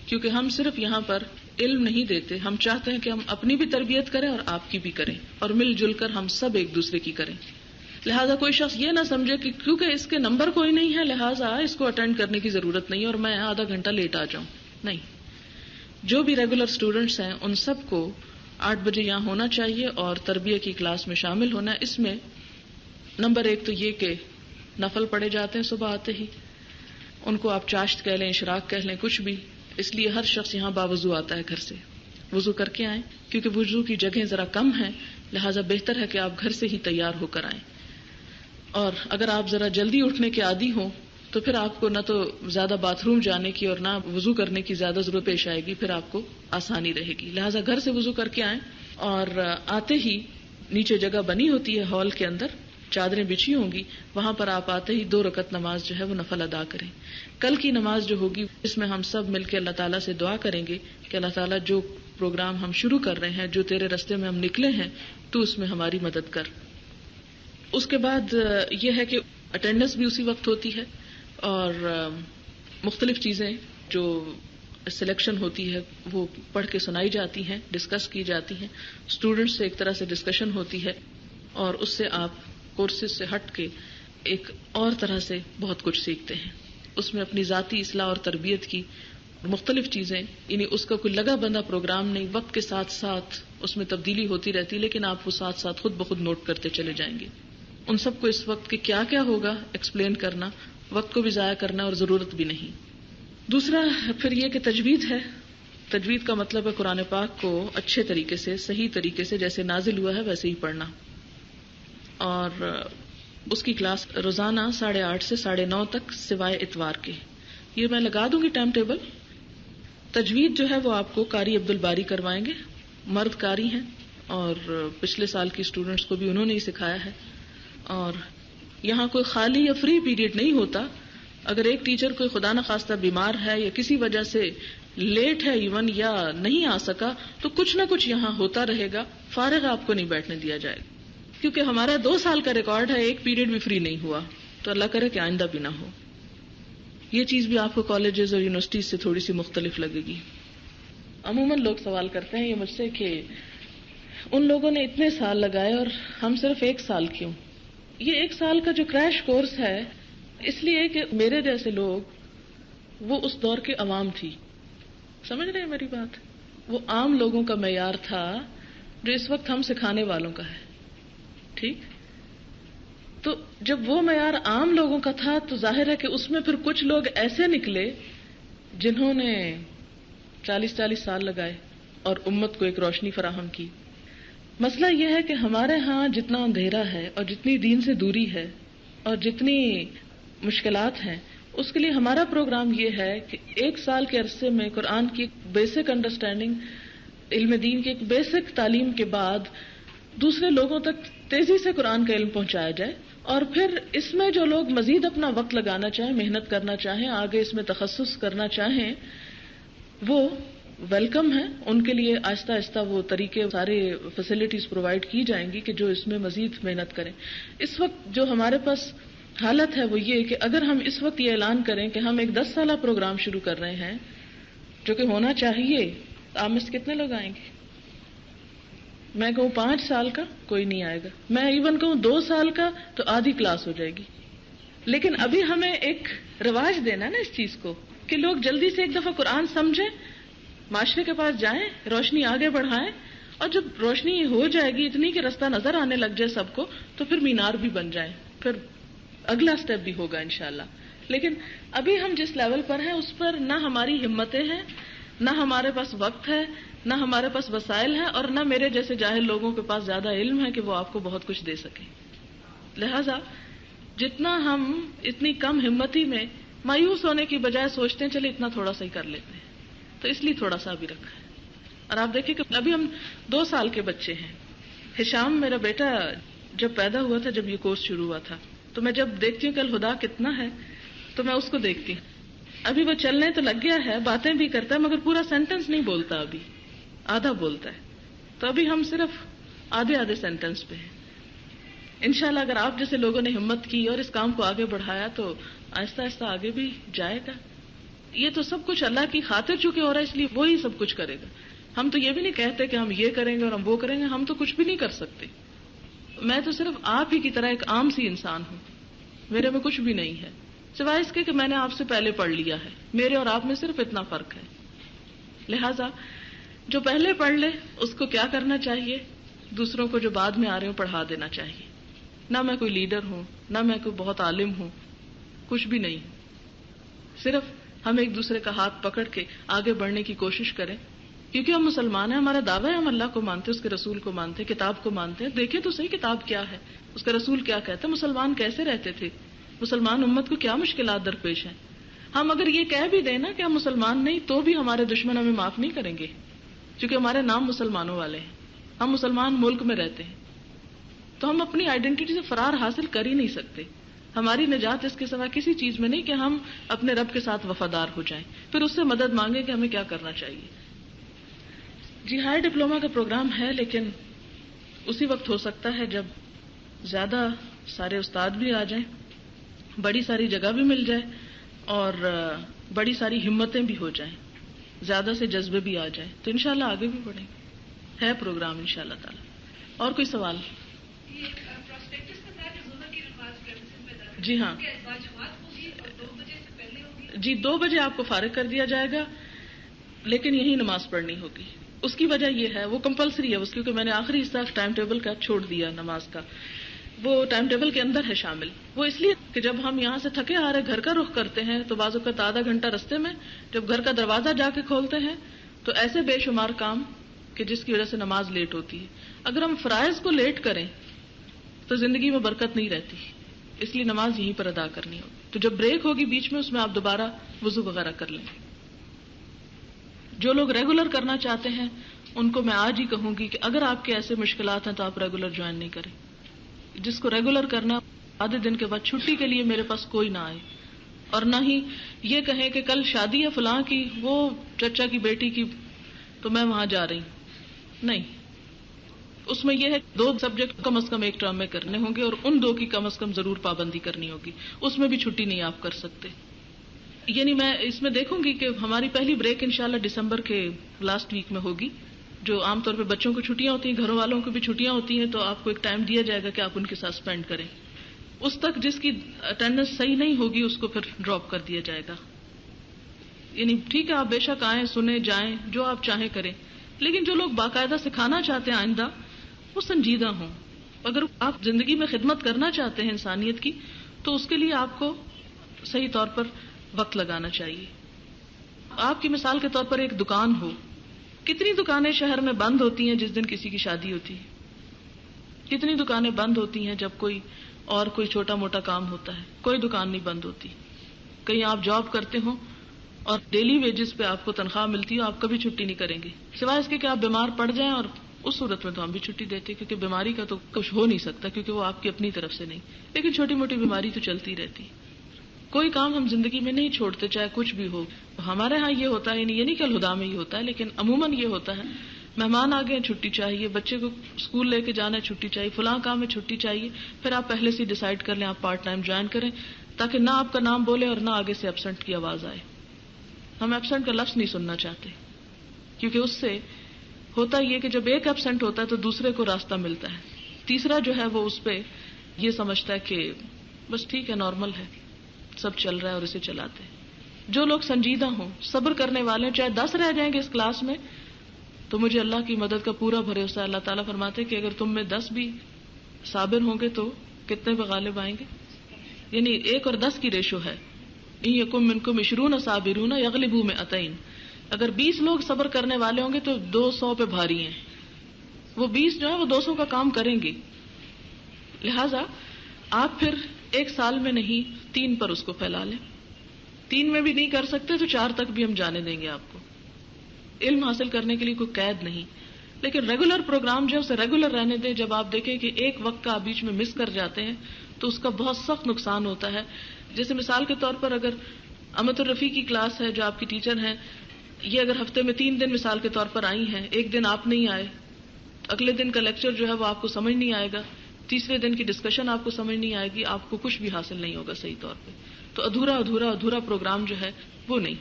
A: کیونکہ ہم صرف یہاں پر علم نہیں دیتے، ہم چاہتے ہیں کہ ہم اپنی بھی تربیت کریں اور آپ کی بھی کریں، اور مل جل کر ہم سب ایک دوسرے کی کریں. لہٰذا کوئی شخص یہ نہ سمجھے کہ کیونکہ اس کے نمبر کوئی نہیں ہے لہٰذا اس کو اٹینڈ کرنے کی ضرورت نہیں اور میں آدھا گھنٹہ لیٹ آ جاؤں. نہیں، جو بھی ریگولر اسٹوڈنٹس ہیں ان سب کو 8 بجے یہاں ہونا چاہیے اور تربیہ کی کلاس میں شامل ہونا ہے. اس میں نمبر 1 تو یہ کہ نفل پڑھے جاتے ہیں صبح آتے ہی، ان کو آپ چاشت کہہ لیں، اشراق کہہ لیں، کچھ بھی. اس لیے ہر شخص یہاں باوضو آتا ہے گھر سے. وضو کر کے آئیں، کیونکہ وضو کی جگہیں ذرا کم ہیں، لہٰذا بہتر ہے کہ آپ گھر سے ہی تیار ہو کر آئیں. اور اگر آپ ذرا جلدی اٹھنے کے عادی ہوں تو پھر آپ کو نہ تو زیادہ باتھ روم جانے کی اور نہ وضو کرنے کی زیادہ ضرورت پیش آئے گی، پھر آپ کو آسانی رہے گی. لہٰذا گھر سے وضو کر کے آئیں، اور آتے ہی نیچے جگہ بنی ہوتی ہے ہال کے اندر، چادریں بچھی ہوں گی، وہاں پر آپ آتے ہی 2 رکعت نماز جو ہے وہ نفل ادا کریں. کل کی نماز جو ہوگی اس میں ہم سب مل کے اللہ تعالیٰ سے دعا کریں گے کہ اللہ تعالیٰ جو پروگرام ہم شروع کر رہے ہیں، جو تیرے راستے میں ہم نکلے ہیں، تو اس میں ہماری مدد کر. اس کے بعد یہ ہے کہ اٹینڈنس بھی اسی وقت ہوتی ہے، اور مختلف چیزیں جو سلیکشن ہوتی ہے وہ پڑھ کے سنائی جاتی ہیں، ڈسکس کی جاتی ہیں. اسٹوڈنٹس سے ایک طرح سے ڈسکشن ہوتی ہے، اور اس سے آپ کورسز سے ہٹ کے ایک اور طرح سے بہت کچھ سیکھتے ہیں. اس میں اپنی ذاتی اصلاح اور تربیت کی مختلف چیزیں، یعنی اس کا کوئی لگا بندہ پروگرام نہیں، وقت کے ساتھ ساتھ اس میں تبدیلی ہوتی رہتی، لیکن آپ وہ ساتھ ساتھ خود بخود نوٹ کرتے چلے جائیں گے. ان سب کو اس وقت کے کیا کیا ہوگا ایکسپلین کرنا، وقت کو بھی ضائع کرنا اور ضرورت بھی نہیں. دوسرا پھر یہ کہ تجوید ہے. تجوید کا مطلب ہے قرآن پاک کو اچھے طریقے سے، صحیح طریقے سے جیسے نازل ہوا ہے ویسے ہی پڑھنا. اور اس کی کلاس روزانہ 8:30 سے 9:30 تک سوائے اتوار کے. یہ میں لگا دوں گی ٹائم ٹیبل. تجوید جو ہے وہ آپ کو قاری عبد الباری کروائیں گے، مرد قاری ہیں، اور پچھلے سال کی اسٹوڈنٹس کو بھی انہوں نے ہی سکھایا ہے. اور یہاں کوئی خالی یا فری پیریڈ نہیں ہوتا. اگر ایک ٹیچر کوئی خدا نخواستہ بیمار ہے یا کسی وجہ سے لیٹ ہے ایون یا نہیں آ سکا تو کچھ نہ کچھ یہاں ہوتا رہے گا، فارغ آپ کو نہیں بیٹھنے دیا جائے گا. کیونکہ ہمارا 2 سال کا ریکارڈ ہے، ایک پیریڈ بھی فری نہیں ہوا، تو اللہ کرے کہ آئندہ بھی نہ ہو. یہ چیز بھی آپ کو کالجز اور یونیورسٹیز سے تھوڑی سی مختلف لگے گی. عموماً لوگ سوال کرتے ہیں یہ مجھ سے کہ ان لوگوں نے اتنے سال لگائے اور ہم صرف 1 سال کیوں؟ یہ 1 سال کا جو کریش کورس ہے اس لیے کہ میرے جیسے لوگ وہ اس دور کے عوام تھی. سمجھ رہے ہیں میری بات؟ وہ عام لوگوں کا معیار تھا جو اس وقت ہم سکھانے والوں کا ہے. ٹھیک؟ تو جب وہ معیار عام لوگوں کا تھا تو ظاہر ہے کہ اس میں پھر کچھ لوگ ایسے نکلے جنہوں نے 40 سال لگائے اور امت کو ایک روشنی فراہم کی. مسئلہ یہ ہے کہ ہمارے ہاں جتنا اندھیرا ہے اور جتنی دین سے دوری ہے اور جتنی مشکلات ہیں، اس کے لیے ہمارا پروگرام یہ ہے کہ 1 سال کے عرصے میں قرآن کی بیسک انڈرسٹینڈنگ، علم دین کی ایک بیسک تعلیم کے بعد دوسرے لوگوں تک تیزی سے قرآن کا علم پہنچایا جائے. اور پھر اس میں جو لوگ مزید اپنا وقت لگانا چاہیں، محنت کرنا چاہیں، آگے اس میں تخصص کرنا چاہیں، وہ ویلکم ہیں، ان کے لیے آہستہ آہستہ وہ طریقے سارے فیسلٹیز پرووائڈ کی جائیں گی کہ جو اس میں مزید محنت کریں. اس وقت جو ہمارے پاس حالت ہے وہ یہ کہ اگر ہم اس وقت یہ اعلان کریں کہ ہم ایک 10 سالہ پروگرام شروع کر رہے ہیں جو کہ ہونا چاہیے، آپ میں سے کتنے لوگ آئیں گے؟ میں کہوں 5 سال کا، کوئی نہیں آئے گا. میں ایون کہوں 2 سال کا تو آدھی کلاس ہو جائے گی. لیکن ابھی ہمیں ایک رواج دینا نا اس چیز کو کہ لوگ جلدی سے ایک دفعہ قرآن سمجھیں، معاشرے کے پاس جائیں، روشنی آگے بڑھائیں، اور جب روشنی ہو جائے گی اتنی کہ رستہ نظر آنے لگ جائے سب کو، تو پھر مینار بھی بن جائیں، پھر اگلا سٹیپ بھی ہوگا انشاءاللہ. لیکن ابھی ہم جس لیول پر ہیں اس پر نہ ہماری ہمتیں ہیں، نہ ہمارے پاس وقت ہے، نہ ہمارے پاس وسائل ہیں، اور نہ میرے جیسے جاہل لوگوں کے پاس زیادہ علم ہے کہ وہ آپ کو بہت کچھ دے سکیں. لہذا جتنا ہم اتنی کم ہمتی میں مایوس ہونے کی بجائے سوچتے ہیں چلے اتنا تھوڑا سا ہی کر لیتے ہیں، تو اس لیے تھوڑا سا بھی رکھا ہے. اور آپ دیکھیں کہ ابھی ہم 2 سال کے بچے ہیں. ہشام میرا بیٹا جب پیدا ہوا تھا، جب یہ کورس شروع ہوا تھا، تو میں جب دیکھتی ہوں کہ الہدا کتنا ہے تو میں اس کو دیکھتی ہوں. ابھی وہ چلنے تو لگ گیا ہے، باتیں بھی کرتا ہے، مگر پورا سینٹنس نہیں بولتا، ابھی آدھا بولتا ہے. تو ابھی ہم صرف آدھے سینٹنس پہ ہیں. انشاءاللہ اگر آپ جیسے لوگوں نے ہمت کی اور اس کام کو آگے بڑھایا تو آہستہ آہستہ آگے بھی جائے گا. یہ تو سب کچھ اللہ کی خاطر چونکہ ہو رہا ہے، اس لیے وہی سب کچھ کرے گا. ہم تو یہ بھی نہیں کہتے کہ ہم یہ کریں گے اور ہم وہ کریں گے، ہم تو کچھ بھی نہیں کر سکتے. میں تو صرف آپ ہی کی طرح ایک عام سی انسان ہوں، میرے میں کچھ بھی نہیں ہے سوائے اس کے کہ میں نے آپ سے پہلے پڑھ لیا ہے. میرے اور آپ میں صرف اتنا فرق ہے. لہذا جو پہلے پڑھ لے اس کو کیا کرنا چاہیے؟ دوسروں کو جو بعد میں آ رہے ہوں پڑھا دینا چاہیے. نہ میں کوئی لیڈر ہوں، نہ میں کوئی بہت عالم ہوں، کچھ بھی نہیں. صرف ہم ایک دوسرے کا ہاتھ پکڑ کے آگے بڑھنے کی کوشش کریں، کیونکہ ہم مسلمان ہیں. ہمارا دعویٰ ہے ہم اللہ کو مانتے، اس کے رسول کو مانتے، کتاب کو مانتے ہیں. دیکھیں تو صحیح کتاب کیا ہے، اس کا رسول کیا کہتا ہے، مسلمان کیسے رہتے تھے، مسلمان امت کو کیا مشکلات درپیش ہیں. ہم اگر یہ کہہ بھی دیں نا کہ ہم مسلمان نہیں، تو بھی ہمارے دشمن ہمیں معاف نہیں کریں گے، کیونکہ ہمارے نام مسلمانوں والے ہیں، ہم مسلمان ملک میں رہتے ہیں. تو ہم اپنی آئیڈینٹی سے فرار حاصل کر ہی نہیں سکتے. ہماری نجات اس کے سوا کسی چیز میں نہیں کہ ہم اپنے رب کے ساتھ وفادار ہو جائیں، پھر اس سے مدد مانگیں کہ ہمیں کیا کرنا چاہیے. جی ہائر ڈپلوما کا پروگرام ہے، لیکن اسی وقت ہو سکتا ہے جب زیادہ سارے استاد بھی آ جائیں، بڑی ساری جگہ بھی مل جائے، اور بڑی ساری ہمتیں بھی ہو جائیں، زیادہ سے جذبے بھی آ جائیں، تو انشاءاللہ آگے بھی بڑھیں. ہے پروگرام انشاءاللہ تعالی. اور کوئی سوال؟ جی ہاں جی 2 بجے آپ کو فارغ کر دیا جائے گا، لیکن یہی نماز پڑھنی ہوگی. اس کی وجہ یہ ہے، وہ کمپلسری ہے اس کیونکہ میں نے آخری حصہ ٹائم ٹیبل کا چھوڑ دیا نماز کا، وہ ٹائم ٹیبل کے اندر ہے شامل. وہ اس لیے کہ جب ہم یہاں سے تھکے آ رہے گھر کا رخ کرتے ہیں تو بعض اوقات آدھا گھنٹہ رستے میں، جب گھر کا دروازہ جا کے کھولتے ہیں تو ایسے بے شمار کام کہ جس کی وجہ سے نماز لیٹ ہوتی ہے. اگر ہم فرائض کو لیٹ کریں تو زندگی میں برکت نہیں رہتی، اس لیے نماز یہیں پر ادا کرنی ہوگی. تو جب بریک ہوگی بیچ میں، اس میں آپ دوبارہ وضو وغیرہ کر لیں. جو لوگ ریگولر کرنا چاہتے ہیں ان کو میں آج ہی کہوں گی کہ اگر آپ کے ایسے مشکلات ہیں تو آپ ریگولر جوائن نہیں کریں. جس کو ریگولر کرنا، آدھے دن کے بعد چھٹی کے لیے میرے پاس کوئی نہ آئے، اور نہ ہی یہ کہیں کہ کل شادی ہے فلاں کی، وہ چچا کی بیٹی کی، تو میں وہاں جا رہی ہوں. نہیں، اس میں یہ ہے 2 سبجیکٹ کم از کم ایک ٹرم میں کرنے ہوں گے، اور ان 2 کی کم از کم ضرور پابندی کرنی ہوگی. اس میں بھی چھٹی نہیں آپ کر سکتے. یعنی میں اس میں دیکھوں گی کہ ہماری پہلی بریک انشاءاللہ دسمبر کے لاسٹ ویک میں ہوگی. جو عام طور پہ بچوں کو چھٹیاں ہوتی ہیں، گھروں والوں کو بھی چھٹیاں ہوتی ہیں، تو آپ کو ایک ٹائم دیا جائے گا کہ آپ ان کے ساتھ اسپینڈ کریں. اس تک جس کی اٹینڈنس صحیح نہیں ہوگی اس کو پھر ڈراپ کر دیا جائے گا. یعنی ٹھیک ہے آپ بے شک آئیں، سنیں، جائیں، جو آپ چاہیں کریں، لیکن جو لوگ باقاعدہ سکھانا چاہتے ہیں آئندہ، وہ سنجیدہ ہوں. اگر آپ زندگی میں خدمت کرنا چاہتے ہیں انسانیت کی، تو اس کے لیے آپ کو صحیح طور پر وقت لگانا چاہیے. آپ کی مثال کے طور پر ایک دکان ہو، کتنی دکانیں شہر میں بند ہوتی ہیں جس دن کسی کی شادی ہوتی ہے؟ کتنی دکانیں بند ہوتی ہیں جب کوئی چھوٹا موٹا کام ہوتا ہے؟ کوئی دکان نہیں بند ہوتی. کہیں آپ جاب کرتے ہوں اور ڈیلی ویجز پہ آپ کو تنخواہ ملتی ہو، آپ کبھی چھٹی نہیں کریں گے سوائے اس کے کہ آپ بیمار پڑ جائیں، اور اس صورت میں تو ہم بھی چھٹی دیتے کیونکہ بیماری کا تو کچھ ہو نہیں سکتا، کیونکہ وہ آپ کی اپنی طرف سے نہیں، لیکن چھوٹی موٹی بیماری تو چلتی رہتی. کوئی کام ہم زندگی میں نہیں چھوڑتے چاہے کچھ بھی ہو. ہمارے ہاں یہ ہوتا ہے، یہ نہیں کہ الہدا میں یہ ہوتا ہے، لیکن عموماً یہ ہوتا ہے مہمان آ گئے چھٹی چاہیے، بچے کو اسکول لے کے جانا ہے چھٹی چاہیے، فلاں کام میں چھٹی چاہیے. پھر آپ پہلے سے ڈیسائیڈ کر لیں آپ پارٹ ٹائم جوائن کریں تاکہ نہ آپ کا نام بولے اور نہ آگے سے ایبسنٹ کی آواز آئے. ہم ایبسنٹ کا لفظ نہیں سننا چاہتے، کیونکہ اس سے ہوتا یہ کہ جب ایک ایبسنٹ ہوتا ہے تو دوسرے کو راستہ ملتا ہے، تیسرا جو ہے وہ اس پہ یہ سمجھتا ہے کہ بس ٹھیک ہے نارمل ہے سب چل رہا ہے اور اسے چلاتے ہیں. جو لوگ سنجیدہ ہوں، صبر کرنے والے چاہے 10 رہ جائیں گے اس کلاس میں تو مجھے اللہ کی مدد کا پورا بھروسہ ہے. اللہ تعالیٰ فرماتے کہ اگر تم میں 10 بھی صابر ہوں گے تو کتنے پہ غالب آئیں گے، یعنی 1 اور 10 کی ریشو ہے. ان یکم منکم 20 صابرون یغلبوا 200. اگر 20 لوگ صبر کرنے والے ہوں گے تو 200 پہ بھاری ہیں. وہ 20 جو ہے وہ 200 کا کام کریں گے. لہذا آپ پھر 1 سال میں نہیں 3 پر اس کو پھیلا لیں. 3 میں بھی نہیں کر سکتے تو 4 تک بھی ہم جانے دیں گے آپ کو. علم حاصل کرنے کے لیے کوئی قید نہیں، لیکن ریگولر پروگرام جو ہے اسے ریگولر رہنے دیں. جب آپ دیکھیں کہ ایک وقت کا آپ بیچ میں مس کر جاتے ہیں تو اس کا بہت سخت نقصان ہوتا ہے. جیسے مثال کے طور پر اگر امت الرفیع کی کلاس ہے جو آپ کی ٹیچر ہیں، یہ اگر ہفتے میں 3 دن مثال کے طور پر آئی ہیں، ایک دن آپ نہیں آئے، اگلے دن کا لیکچر جو ہے وہ آپ کو سمجھ نہیں آئے گا، تیسرے دن کی ڈسکشن آپ کو سمجھ نہیں آئے گی، آپ کو کچھ بھی حاصل نہیں ہوگا صحیح طور پہ. تو ادھورا پروگرام جو ہے وہ نہیں.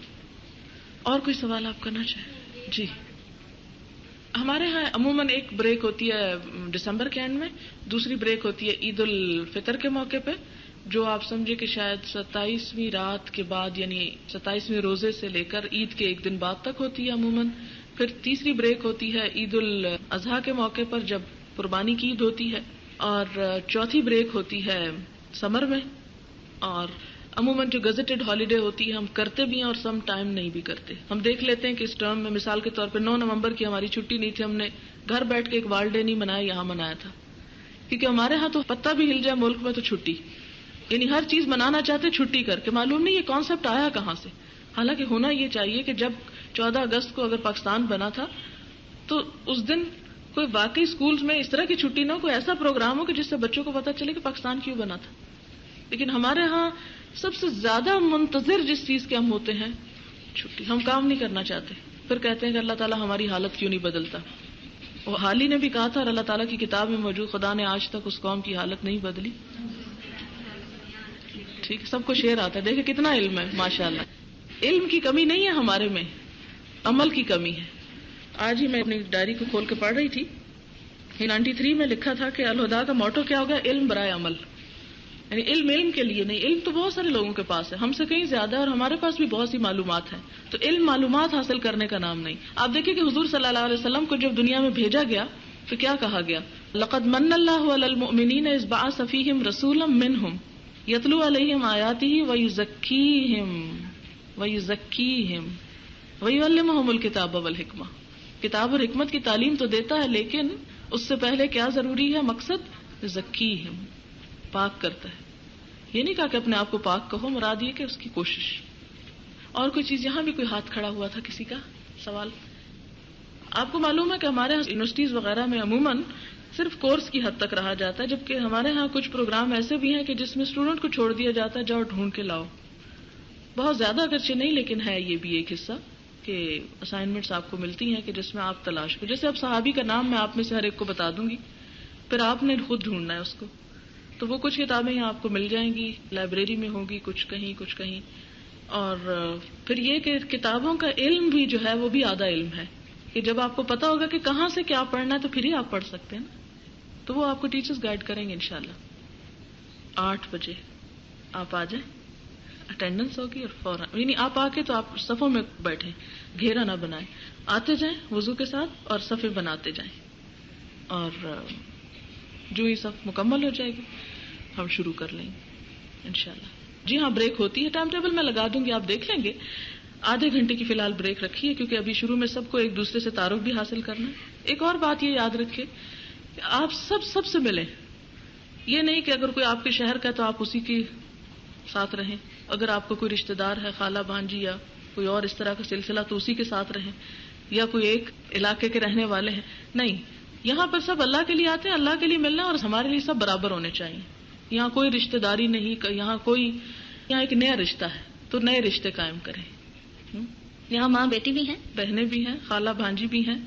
A: اور کوئی سوال آپ کرنا چاہیں؟ جی. ہمارے ہاں عموماً ایک بریک ہوتی ہے دسمبر کے اینڈ میں، دوسری بریک ہوتی ہے عید الفطر کے موقع پہ، جو آپ سمجھے کہ شاید 27ویں رات کے بعد، یعنی 27ویں روزے سے لے کر عید کے 1 دن بعد تک ہوتی ہے عموماً. پھر تیسری بریک ہوتی ہے عید الاضحیٰ کے موقع پر جب قربانی کی عید ہوتی ہے، اور چوتھی بریک ہوتی ہے سمر میں. اور عموماً جو گزٹڈ ہالیڈے ہوتی ہے ہم کرتے بھی ہیں اور سم ٹائم نہیں بھی کرتے. ہم دیکھ لیتے ہیں کہ اس ٹرم میں مثال کے طور پہ 9 نومبر کی ہماری چھٹی نہیں تھی، ہم نے گھر بیٹھ کے ایک وال ڈے نہیں منایا، یہاں منایا تھا. کیونکہ ہمارے ہاں تو پتہ بھی ہل جائے ملک میں تو چھٹی، یعنی ہر چیز منانا چاہتے چھٹی کر کے. معلوم نہیں یہ کانسیپٹ آیا کہاں سے. حالانکہ ہونا یہ چاہیے کہ جب 14 اگست کو اگر پاکستان بنا تھا تو اس دن کوئی واقعی سکولز میں اس طرح کی چھٹی نہ ہو، کوئی ایسا پروگرام ہو کہ جس سے بچوں کو پتہ چلے کہ پاکستان کیوں بنا تھا. لیکن ہمارے ہاں سب سے زیادہ منتظر جس چیز کے ہم ہوتے ہیں چھٹی. ہم کام نہیں کرنا چاہتے، پھر کہتے ہیں کہ اللہ تعالیٰ ہماری حالت کیوں نہیں بدلتا. وہ حالی نے بھی کہا تھا اور اللہ تعالیٰ کی کتاب میں موجود، خدا نے آج تک اس قوم کی حالت نہیں بدلی. ٹھیک، سب کو شعر آتا ہے. دیکھیں کتنا علم ہے ماشاءاللہ. علم کی کمی نہیں ہے ہمارے میں، عمل کی کمی ہے. آج ہی میں اپنی ڈائری کو کھول کے پڑھ رہی تھی، 93 میں لکھا تھا کہ الہدا کا موٹو کیا ہوگا؟ علم برائے عمل. یعنی علم کے لیے نہیں. علم تو بہت سارے لوگوں کے پاس ہے، ہم سے کہیں زیادہ، اور ہمارے پاس بھی بہت سی معلومات ہیں. تو علم معلومات حاصل کرنے کا نام نہیں. آپ دیکھیں کہ حضور صلی اللہ علیہ وسلم کو جب دنیا میں بھیجا گیا تو کیا کہا گیا؟ لقد من اللہ علی المؤمنین اذ بعث فیہم رسولا منہم یتلو علیہم آیاتہ ویزکیہم ویعلمہم الکتاب والحکمہ. کتاب اور حکمت کی تعلیم تو دیتا ہے، لیکن اس سے پہلے کیا ضروری ہے؟ مقصد زکیہم، پاک کرتا ہے. یہ نہیں کہا کہ اپنے آپ کو پاک کہو، مراد یہ کہ اس کی کوشش. اور کوئی چیز؟ یہاں بھی کوئی ہاتھ کھڑا ہوا تھا، کسی کا سوال. آپ کو معلوم ہے کہ ہمارے یونیورسٹیز وغیرہ میں عموماً صرف کورس کی حد تک رہا جاتا ہے، جبکہ ہمارے ہاں کچھ پروگرام ایسے بھی ہیں کہ جس میں اسٹوڈنٹ کو چھوڑ دیا جاتا ہے جاؤ ڈھونڈ کے لاؤ. بہت زیادہ اگرچہ نہیں، لیکن ہے یہ بھی ایک حصہ کہ اسائنمنٹس آپ کو ملتی ہیں کہ جس میں آپ تلاش کرو. جیسے اب صحابی کا نام میں آپ میں سے ہر ایک کو بتا دوں گی، پھر آپ نے خود ڈھونڈنا ہے اس کو. تو وہ کچھ کتابیں یہاں آپ کو مل جائیں گی، لائبریری میں ہوگی، کچھ کہیں. اور پھر یہ کہ کتابوں کا علم بھی جو ہے وہ بھی آدھا علم ہے، کہ جب آپ کو پتا ہوگا کہ کہاں سے کیا پڑھنا ہے تو پھر ہی آپ پڑھ سکتے ہیں نا. تو وہ آپ کو ٹیچرز گائیڈ کریں گے انشاءاللہ. 8 بجے آپ آ جائیں، اٹینڈنس ہوگی اور فوراً، یعنی آپ آ کے تو آپ صفوں میں بیٹھیں، گھیرا نہ بنائیں، آتے جائیں وضو کے ساتھ اور صفیں بناتے جائیں. اور جو یہ صف مکمل ہو جائے گی ہم شروع کر لیں گے انشاءاللہ. جی ہاں بریک ہوتی ہے، ٹائم ٹیبل میں لگا دوں گی، آپ دیکھ لیں گے. آدھے گھنٹے کی فی الحال بریک رکھی ہے کیونکہ ابھی شروع میں سب کو ایک دوسرے سے تعارف بھی حاصل کرنا ہے. ایک اور بات یہ یاد رکھیں کہ آپ سب سے ملیں. یہ نہیں کہ اگر کوئی آپ کے شہر کا ہے تو آپ اسی کے ساتھ رہیں، اگر آپ کو کوئی رشتہ دار ہے، خالہ بھانجی یا کوئی اور اس طرح کا سلسلہ، تو اسی کے ساتھ رہیں، یا کوئی ایک علاقے کے رہنے والے ہیں. نہیں، یہاں پر سب اللہ کے لیے آتے ہیں، اللہ کے لیے ملنا، اور ہمارے لیے سب برابر ہونے چاہیے. یہاں کوئی رشتہ داری نہیں، یہاں کوئی یہاں ایک نیا رشتہ ہے تو نئے رشتے قائم کریں.
B: یہاں ماں بیٹی بھی ہیں,
A: بہنیں بھی ہیں, خالہ بھانجی بھی ہیں,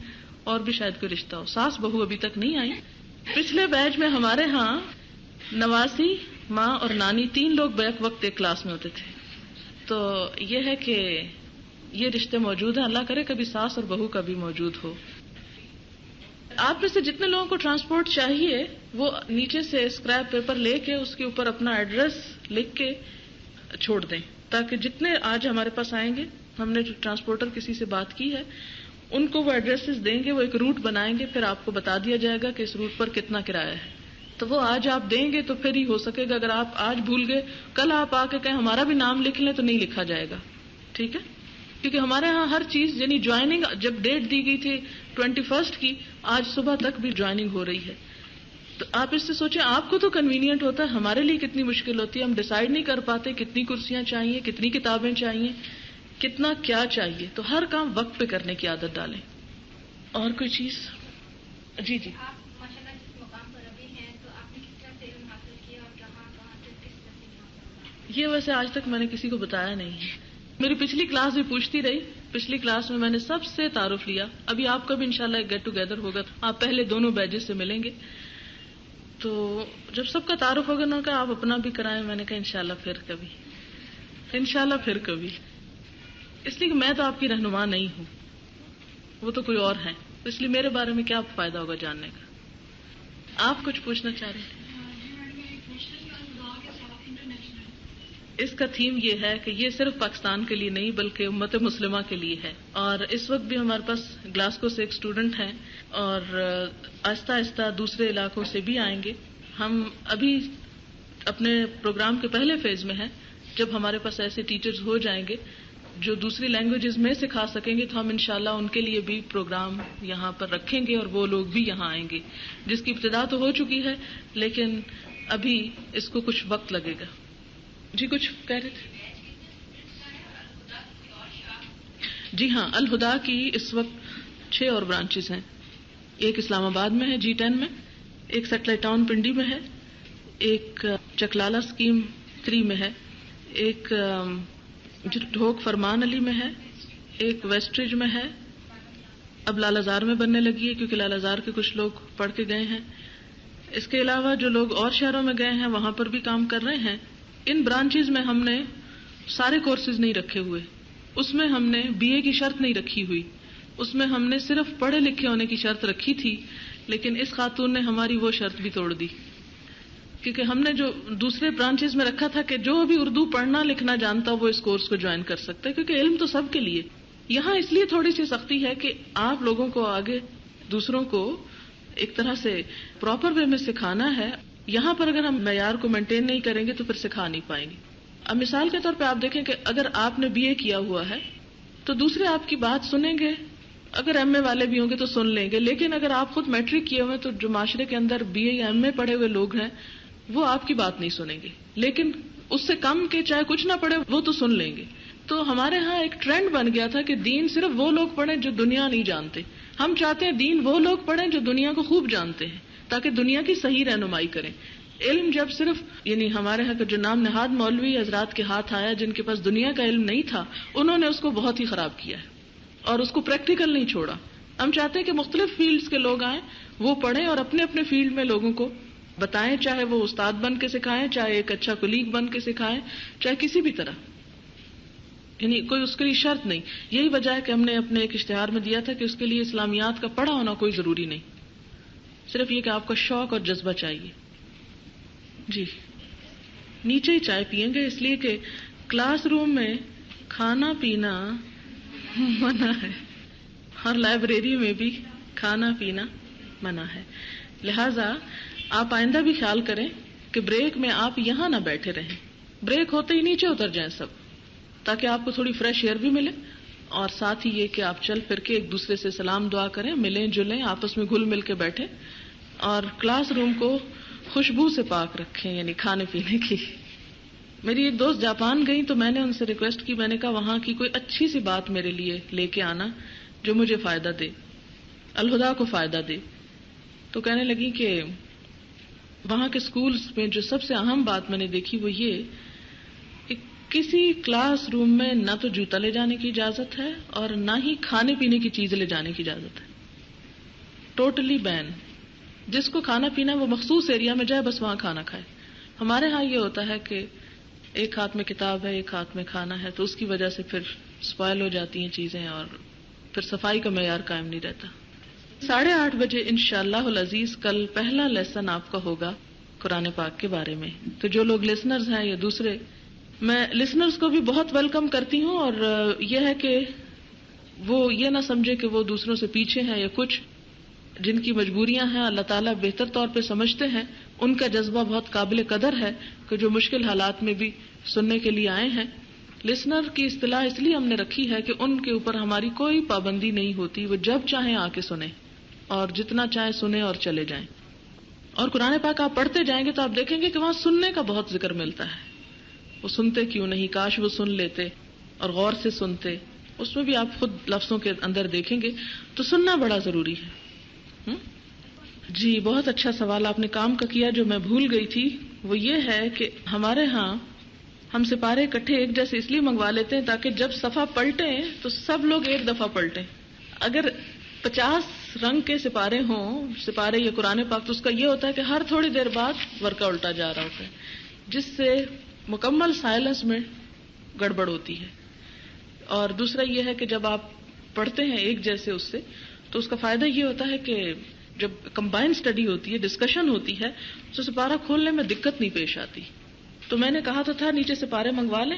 A: اور بھی شاید کوئی رشتہ ہو. ساس بہو ابھی تک نہیں آئی. پچھلے بیچ میں ہمارے ہاں نواسی, ماں اور نانی 3 لوگ بیک وقت ایک کلاس میں ہوتے تھے. تو یہ ہے کہ یہ رشتے موجود ہیں. اللہ کرے کبھی ساس اور بہو کا بھی موجود ہو. آپ میں سے جتنے لوگوں کو ٹرانسپورٹ چاہیے وہ نیچے سے اسکریپ پیپر لے کے اس کے اوپر اپنا ایڈریس لکھ کے چھوڑ دیں, تاکہ جتنے آج ہمارے پاس آئیں گے, ہم نے جو ٹرانسپورٹر کسی سے بات کی ہے ان کو وہ ایڈریسز دیں گے, وہ ایک روٹ بنائیں گے, پھر آپ کو بتا دیا جائے گا کہ اس روٹ پر کتنا کرایہ ہے. تو وہ آج آپ دیں گے تو پھر ہی ہو سکے گا. اگر آپ آج بھول گئے, کل آپ آ کے کہیں ہمارا بھی نام لکھ لیں, تو نہیں لکھا جائے گا. ٹھیک ہے, کیونکہ ہمارے ہاں ہر چیز, یعنی جوائننگ جب ڈیٹ دی گئی تھی 21 کی, آج صبح تک بھی جوائننگ ہو رہی ہے. تو آپ اس سے سوچیں, آپ کو تو کنوینئنٹ ہوتا ہے, ہمارے لیے کتنی مشکل ہوتی ہے. ہم ڈیسائیڈ نہیں کر پاتے کتنی کرسیاں چاہیے, کتنی کتابیں چاہیے, کتنا کیا چاہیے. تو ہر کام وقت پہ کرنے کی عادت ڈالیں. اور کوئی چیز؟ جی جی. یہ ویسے آج تک میں نے کسی کو بتایا نہیں. میری پچھلی کلاس بھی پوچھتی رہی. پچھلی کلاس میں نے سب سے تعارف لیا. ابھی آپ کا بھی انشاءاللہ ایک گیٹ ٹوگیدر ہوگا, آپ پہلے دونوں بیچز سے ملیں گے. تو جب سب کا تعارف ہوگا, انہوں نے کہا آپ اپنا بھی کرائیں. میں نے کہا انشاءاللہ پھر کبھی, انشاءاللہ پھر کبھی. اس لیے کہ میں تو آپ کی رہنما نہیں ہوں, وہ تو کوئی اور ہے. اس لیے میرے بارے میں کیا فائدہ ہوگا جاننے کا. آپ کچھ پوچھنا چاہ رہے تھے؟ اس کا تھیم یہ ہے کہ یہ صرف پاکستان کے لیے نہیں بلکہ امت مسلمہ کے لیے ہے. اور اس وقت بھی ہمارے پاس گلاسکو سے ایک اسٹوڈنٹ ہیں, اور آہستہ آہستہ دوسرے علاقوں سے بھی آئیں گے. ہم ابھی اپنے پروگرام کے پہلے فیز میں ہیں. جب ہمارے پاس ایسے ٹیچرز ہو جائیں گے جو دوسری لینگویجز میں سکھا سکیں گے, تو ہم انشاءاللہ ان کے لیے بھی پروگرام یہاں پر رکھیں گے, اور وہ لوگ بھی یہاں آئیں گے. جس کی ابتدا تو ہو چکی ہے, لیکن ابھی اس کو کچھ وقت لگے گا. جی کچھ کہہ رہے تھے؟ جی ہاں, الہدا کی اس وقت 6 اور برانچز ہیں. ایک اسلام آباد میں ہے G10 میں, ایک سیٹلائٹ ٹاؤن پنڈی میں ہے, ایک چکلالہ اسکیم 3 میں ہے, ایک ڈھوک فرمان علی میں ہے, ایک ویسٹریج میں ہے, اب لال آزار میں بننے لگی ہے کیونکہ لال آزار کے کچھ لوگ پڑھ کے گئے ہیں. اس کے علاوہ جو لوگ اور شہروں میں گئے ہیں وہاں پر بھی کام کر رہے ہیں. ان برانچز میں ہم نے سارے کورسز نہیں رکھے ہوئے, اس میں ہم نے BA کی شرط نہیں رکھی ہوئی, اس میں ہم نے صرف پڑھے لکھے ہونے کی شرط رکھی تھی. لیکن اس خاتون نے ہماری وہ شرط بھی توڑ دی, کیونکہ ہم نے جو دوسرے برانچز میں رکھا تھا کہ جو بھی اردو پڑھنا لکھنا جانتا وہ اس کورس کو جوائن کر سکتا ہے, کیونکہ علم تو سب کے لیے. یہاں اس لیے تھوڑی سی سختی ہے کہ آپ لوگوں کو آگے دوسروں کو ایک طرح سے پراپر وے میں سکھانا ہے. یہاں پر اگر ہم معیار کو مینٹین نہیں کریں گے تو پھر سکھا نہیں پائیں گے. اب مثال کے طور پہ آپ دیکھیں کہ اگر آپ نے BA کیا ہوا ہے تو دوسرے آپ کی بات سنیں گے, اگر MA والے بھی ہوں گے تو سن لیں گے. لیکن اگر آپ خود میٹرک کیے ہوئے تو جو معاشرے کے اندر BA یا MA پڑھے ہوئے لوگ ہیں وہ آپ کی بات نہیں سنیں گے, لیکن اس سے کم کے چاہے کچھ نہ پڑھے وہ تو سن لیں گے. تو ہمارے ہاں ایک ٹرینڈ بن گیا تھا کہ دین صرف وہ لوگ پڑھیں جو دنیا نہیں جانتے. ہم چاہتے ہیں دین وہ لوگ پڑھیں جو دنیا کو خوب جانتے ہیں, تاکہ دنیا کی صحیح رہنمائی کریں. علم جب صرف یعنی ہمارے یہاں کا جو نام نہاد مولوی حضرات کے ہاتھ آیا جن کے پاس دنیا کا علم نہیں تھا, انہوں نے اس کو بہت ہی خراب کیا ہے اور اس کو پریکٹیکل نہیں چھوڑا. ہم چاہتے ہیں کہ مختلف فیلڈز کے لوگ آئیں, وہ پڑھیں اور اپنے اپنے فیلڈ میں لوگوں کو بتائیں, چاہے وہ استاد بن کے سکھائیں, چاہے ایک اچھا کولیگ بن کے سکھائیں, چاہے کسی بھی طرح, یعنی کوئی اس کے لیے شرط نہیں. یہی وجہ ہے کہ ہم نے اپنے ایک اشتہار میں دیا تھا کہ اس کے لیے اسلامیات کا پڑھا ہونا کوئی ضروری نہیں, صرف یہ کہ آپ کا شوق اور جذبہ چاہیے. جی نیچے ہی چائے پیئیں گے, اس لیے کہ کلاس روم میں کھانا پینا منع ہے اور لائبریری میں بھی کھانا پینا منع ہے. لہذا آپ آئندہ بھی خیال کریں کہ بریک میں آپ یہاں نہ بیٹھے رہیں, بریک ہوتے ہی نیچے اتر جائیں سب, تاکہ آپ کو تھوڑی فریش ایئر بھی ملے, اور ساتھ ہی یہ کہ آپ چل پھر کے ایک دوسرے سے سلام دعا کریں, ملیں جلیں, آپس میں گھل مل کے بیٹھیں, اور کلاس روم کو خوشبو سے پاک رکھیں, یعنی کھانے پینے کی. میری ایک دوست جاپان گئی تو میں نے ان سے ریکویسٹ کی, میں نے کہا وہاں کی کوئی اچھی سی بات میرے لیے لے کے آنا جو مجھے فائدہ دے, الہدا کو فائدہ دے. تو کہنے لگی کہ وہاں کے سکولز میں جو سب سے اہم بات میں نے دیکھی وہ یہ کہ کسی کلاس روم میں نہ تو جوتا لے جانے کی اجازت ہے اور نہ ہی کھانے پینے کی چیز لے جانے کی اجازت ہے. ٹوٹلی بین. جس کو کھانا پینا ہے وہ مخصوص ایریا میں جائے، بس وہاں کھانا کھائے. ہمارے ہاں یہ ہوتا ہے کہ ایک ہاتھ میں کتاب ہے، ایک ہاتھ میں کھانا ہے، تو اس کی وجہ سے پھر اسپائل ہو جاتی ہیں چیزیں اور پھر صفائی کا معیار قائم نہیں رہتا. 8:30 بجے انشاءاللہ العزیز کل پہلا لیسن آپ کا ہوگا قرآن پاک کے بارے میں. تو جو لوگ لسنرز ہیں یا دوسرے، میں لسنرز کو بھی بہت ویلکم کرتی ہوں، اور یہ ہے کہ وہ یہ نہ سمجھے کہ وہ دوسروں سے پیچھے ہیں یا کچھ. جن کی مجبوریاں ہیں اللہ تعالیٰ بہتر طور پہ سمجھتے ہیں، ان کا جذبہ بہت قابل قدر ہے کہ جو مشکل حالات میں بھی سننے کے لیے آئے ہیں. لسنر کی اصطلاح اس لیے ہم نے رکھی ہے کہ ان کے اوپر ہماری کوئی پابندی نہیں ہوتی، وہ جب چاہیں آ کے سنیں اور جتنا چاہیں سنیں اور چلے جائیں. اور قرآن پاک آپ پڑھتے جائیں گے تو آپ دیکھیں گے کہ وہاں سننے کا بہت ذکر ملتا ہے. وہ سنتے کیوں نہیں، کاش وہ سن لیتے اور غور سے سنتے. اس میں بھی آپ خود لفظوں کے اندر دیکھیں گے. تو سننا بڑا ضروری ہے. جی بہت اچھا سوال آپ نے کام کا کیا. جو میں بھول گئی تھی وہ یہ ہے کہ ہمارے ہاں ہم سپارے اکٹھے ایک جیسے اس لیے منگوا لیتے ہیں تاکہ جب صفحہ پلٹیں تو سب لوگ ایک دفعہ پلٹیں. اگر 50 رنگ کے سپارے ہوں، سپارے یا قرآن پاک، تو اس کا یہ ہوتا ہے کہ ہر تھوڑی دیر بعد ورقہ الٹا جا رہا ہوتا ہے، جس سے مکمل سائلنس میں گڑبڑ ہوتی ہے. اور دوسرا یہ ہے کہ جب آپ پڑھتے ہیں ایک جیسے اس سے، تو اس کا فائدہ یہ ہوتا ہے کہ جب کمبائن اسٹڈی ہوتی ہے، ڈسکشن ہوتی ہے، تو سپارہ کھولنے میں دقت نہیں پیش آتی. تو میں نے کہا تو تھا نیچے سپارے منگوا لیں،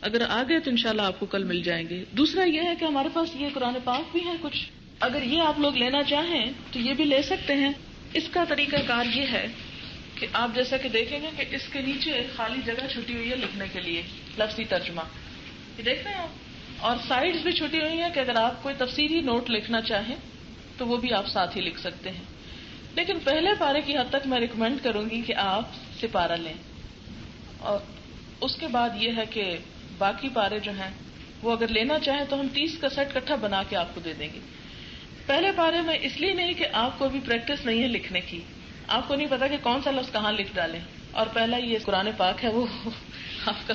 A: اگر آ گئے تو انشاءاللہ آپ کو کل مل جائیں گے. دوسرا یہ ہے کہ ہمارے پاس یہ قرآن پاک بھی ہے کچھ، اگر یہ آپ لوگ لینا چاہیں تو یہ بھی لے سکتے ہیں. اس کا طریقہ کار یہ ہے کہ آپ جیسا کہ دیکھیں گے کہ اس کے نیچے خالی جگہ چھٹی ہوئی ہے لکھنے کے لیے لفظی ترجمہ، یہ دیکھتے ہیں آپ، اور سائڈز بھی چھٹی ہوئی ہیں کہ اگر آپ کوئی تفصیلی نوٹ لکھنا چاہیں تو وہ بھی آپ ساتھ ہی لکھ سکتے ہیں. لیکن پہلے پارے کی حد تک میں ریکمینڈ کروں گی کہ آپ سپارہ لیں، اور اس کے بعد یہ ہے کہ باقی پارے جو ہیں وہ اگر لینا چاہیں تو ہم 30 کا سیٹ اکٹھا بنا کے آپ کو دے دیں گے. پہلے پارے میں اس لیے نہیں کہ آپ کو ابھی پریکٹس نہیں ہے لکھنے کی، آپ کو نہیں پتا کہ کون سا لفظ کہاں لکھ ڈالیں، اور پہلا یہ قرآن پاک ہے وہ آپ کا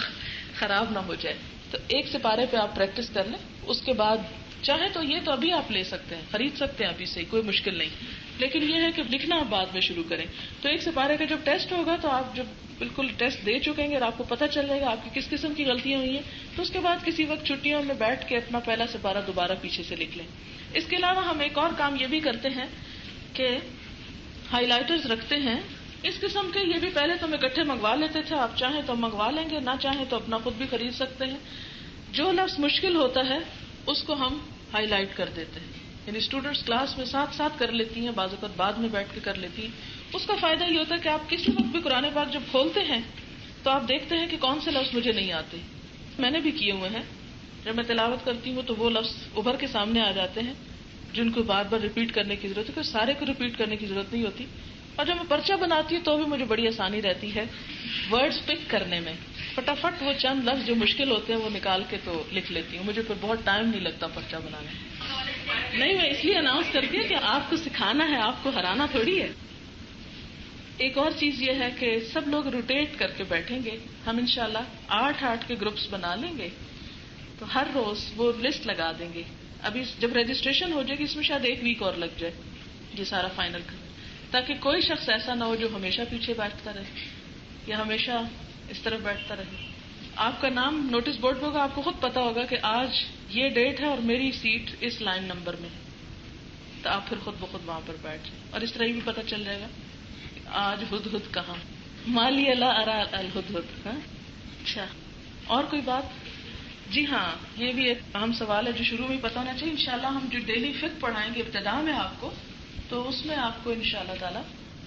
A: خراب نہ ہو جائے. تو ایک سپارے پہ آپ پریکٹس کر لیں، اس کے بعد چاہے تو یہ تو ابھی آپ لے سکتے ہیں، خرید سکتے ہیں ابھی سے، کوئی مشکل نہیں. لیکن یہ ہے کہ لکھنا آپ بعد میں شروع کریں. تو ایک سپارے کا جب ٹیسٹ ہوگا تو آپ جب بالکل ٹیسٹ دے چکیں گے اور آپ کو پتہ چل جائے گا آپ کی کس قسم کی غلطیاں ہوئی ہیں، تو اس کے بعد کسی وقت چھٹیوں میں بیٹھ کے اپنا پہلا سپارہ دوبارہ پیچھے سے لکھ لیں. اس کے علاوہ ہم ایک اور کام یہ بھی کرتے ہیں کہ ہائی لائٹرز رکھتے ہیں اس قسم کے. یہ بھی پہلے تو ہم اکٹھے منگوا لیتے تھے، آپ چاہیں تو منگوا لیں گے، نہ چاہیں تو اپنا خود بھی خرید سکتے ہیں. جو لفظ مشکل ہوتا ہے اس کو ہم ہائی لائٹ کر دیتے ہیں، یعنی اسٹوڈینٹس کلاس میں ساتھ ساتھ کر لیتی ہیں، بعض اوقات بعد میں بیٹھ کے کر لیتی ہیں. اس کا فائدہ یہ ہوتا ہے کہ آپ کسی وقت بھی قرآن پاک جب کھولتے ہیں تو آپ دیکھتے ہیں کہ کون سے لفظ مجھے نہیں آتے. میں نے بھی کیے ہوئے ہیں، جب میں تلاوت کرتی ہوں تو وہ لفظ ابھر کے سامنے آ جاتے ہیں جن کو بار بار ریپیٹ کرنے کی ضرورت ہے، کوئی سارے کو ریپیٹ کرنے کی ضرورت نہیں ہوتی. اور جب میں پرچہ بناتی ہوں تو بھی مجھے بڑی آسانی رہتی ہے ورڈز پک کرنے میں، فٹافٹ وہ چند لفظ جو مشکل ہوتے ہیں وہ نکال کے تو لکھ لیتی ہوں، مجھے پھر بہت ٹائم نہیں لگتا پرچہ بنانے میں. نہیں، میں اس لیے اناؤنس کرتی ہوں کہ آپ کو سکھانا ہے، آپ کو ہرانا تھوڑی ہے. ایک اور چیز یہ ہے کہ سب لوگ روٹیٹ کر کے بیٹھیں گے. ہم انشاءاللہ 8 کے گروپس بنا لیں گے، تو ہر روز وہ لسٹ لگا دیں گے. ابھی جب رجسٹریشن ہو جائے گی اس میں شاید 1 ویک اور لگ جائے یہ سارا فائنل کر، تاکہ کوئی شخص ایسا نہ ہو جو ہمیشہ پیچھے بیٹھتا رہے یا ہمیشہ اس طرف بیٹھتا رہے. آپ کا نام نوٹس بورڈ پہ ہوگا، آپ کو خود پتا ہوگا کہ آج یہ ڈیٹ ہے اور میری سیٹ اس لائن نمبر میں ہے، تو آپ پھر خود بخود وہاں پر بیٹھ جائیں. اور اس طرح یہ بھی پتا چل جائے گا آج ہدہد کہاں، مالی اللہ ارا الہدہد. اچھا، اور کوئی بات؟ جی ہاں، یہ بھی ایک اہم سوال ہے جو شروع میں پتہ ہونا چاہیے. انشاءاللہ ہم جو ڈیلی فقہ پڑھائیں گے ابتدا میں آپ کو، تو اس میں آپ کو انشاءاللہ تعالی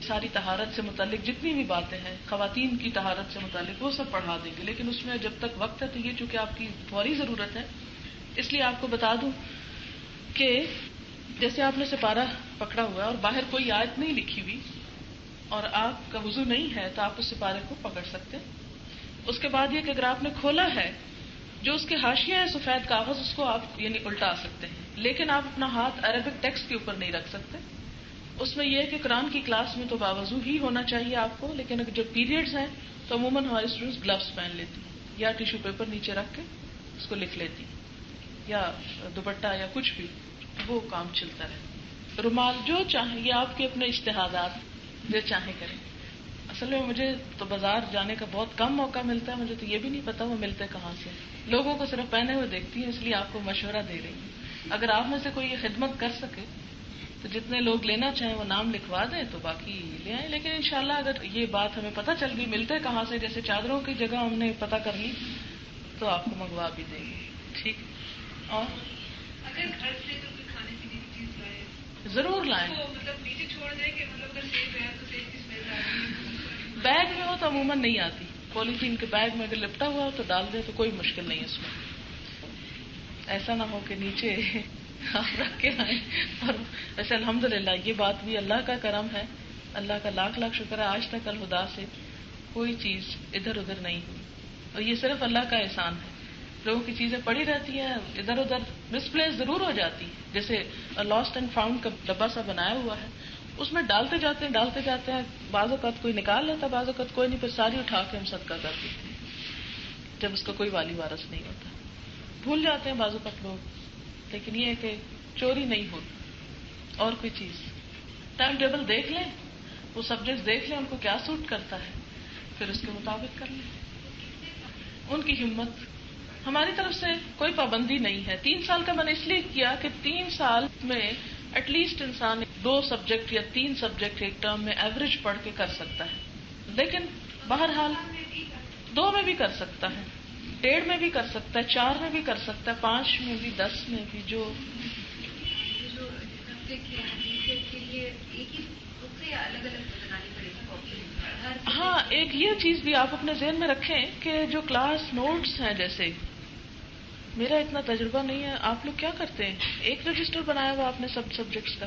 A: ساری طہارت سے متعلق جتنی بھی باتیں ہیں، خواتین کی طہارت سے متعلق، وہ سب پڑھا دیں گے. لیکن اس میں جب تک وقت ہے تو یہ چونکہ آپ کی فوری ضرورت ہے، اس لیے آپ کو بتا دوں کہ جیسے آپ نے سپارہ پکڑا ہوا ہے اور باہر کوئی آیت نہیں لکھی ہوئی اور آپ کا وضو نہیں ہے تو آپ اس سپارے کو پکڑ سکتے ہیں. اس کے بعد یہ کہ اگر آپ نے کھولا ہے، جو اس کے حاشیے ہیں سفید کاغذ، اس کو آپ یعنی الٹا سکتے ہیں، لیکن آپ اپنا ہاتھ عربک ٹیکسٹ کے اوپر نہیں رکھ سکتے. اس میں یہ ہے کہ قرآن کی کلاس میں تو باوضو ہی ہونا چاہیے آپ کو، لیکن اگر جو پیریڈز ہیں تو عموماً ہمارے اسٹوڈنٹس گلوز پہن لیتی ہیں. یا ٹیشو پیپر نیچے رکھ کے اس کو لکھ لیتی، یا دوپٹہ یا کچھ بھی، وہ کام چلتا رہے. رومال جو چاہیں، یہ آپ کے اپنے اجتہادات، جو چاہیں کریں. اصل میں مجھے تو بازار جانے کا بہت کم موقع ملتا ہے، مجھے تو یہ بھی نہیں پتا وہ ملتے کہاں سے. لوگوں کو صرف پہنے ہوئے دیکھتی ہوں، اس لیے آپ کو مشورہ دے رہی ہوں. اگر آپ میں سے کوئی یہ خدمت کر سکے تو جتنے لوگ لینا چاہیں وہ نام لکھوا دیں، تو باقی لے آئیں. لیکن انشاءاللہ اگر یہ بات ہمیں پتہ چل گئی ملتے کہاں سے، جیسے چادروں کی جگہ ہم نے پتہ کر لی، تو آپ کو منگوا بھی دیں گے. ٹھیک. اور
C: اگر گھر سے تو کوئی کھانے پینے کی چیز لائے
A: ضرور لائیں.
C: تو مطلب نیچے چھوڑ دیں کہ مطلب اگر سیب ہے تو سیب کی اسمیل آ رہی ہے.
A: بیگ میں ہو تو عموماً نہیں آتی. پولیتھین کے بیگ میں اگر لپٹا ہوا ہو تو ڈال دیں تو کوئی مشکل نہیں اس میں. ایسا نہ ہو کہ نیچے آپ رکھ کے آئیں. اور ویسے الحمدللہ یہ بات بھی اللہ کا کرم ہے، اللہ کا لاکھ لاکھ شکر ہے، آج تک الہدا سے کوئی چیز ادھر ادھر نہیں ہوئی. اور یہ صرف اللہ کا احسان ہے. لوگوں کی چیزیں پڑی رہتی ہیں، ادھر ادھر مس پلیس ضرور ہو جاتی ہے. جیسے لاسٹ اینڈ فاؤنڈ کا ڈبہ سا بنایا ہوا ہے، اس میں ڈالتے جاتے ہیں، بعض اوقات کوئی نکال لیتا، بعض اوقات کوئی نہیں، پھر ساری اٹھا کے ہم صدقہ کر دیتے ہیں جب اس کا کوئی والی وارث نہیں ہوتا. بھول جاتے ہیں بعض اوقات لوگ، لیکن یہ ہے کہ چوری نہیں ہوتی. اور کوئی چیز ٹائم ٹیبل دیکھ لیں، وہ سبجیکٹ دیکھ لیں ان کو کیا سوٹ کرتا ہے، پھر اس کے مطابق کر لیں. ان کی ہمت. ہماری طرف سے کوئی پابندی نہیں ہے. 3 سال کا میں نے اس لیے کیا کہ 3 سال میں ایٹ لیسٹ انسان 2 سبجیکٹ یا 3 سبجیکٹ ایک ٹرم میں ایوریج پڑھ کے کر سکتا ہے. لیکن بہرحال 2 میں بھی کر سکتا ہے، 1.5 میں بھی کر سکتا ہے، 4 میں بھی کر سکتا ہے، 5 میں بھی، 10 میں بھی. جو ہاں، ایک یہ چیز بھی آپ اپنے ذہن میں رکھیں کہ جو کلاس نوٹس ہیں، جیسے میرا اتنا تجربہ نہیں ہے، آپ لوگ کیا کرتے ہیں؟ ایک رجسٹر بنایا ہوا آپ نے سب سبجیکٹس کا،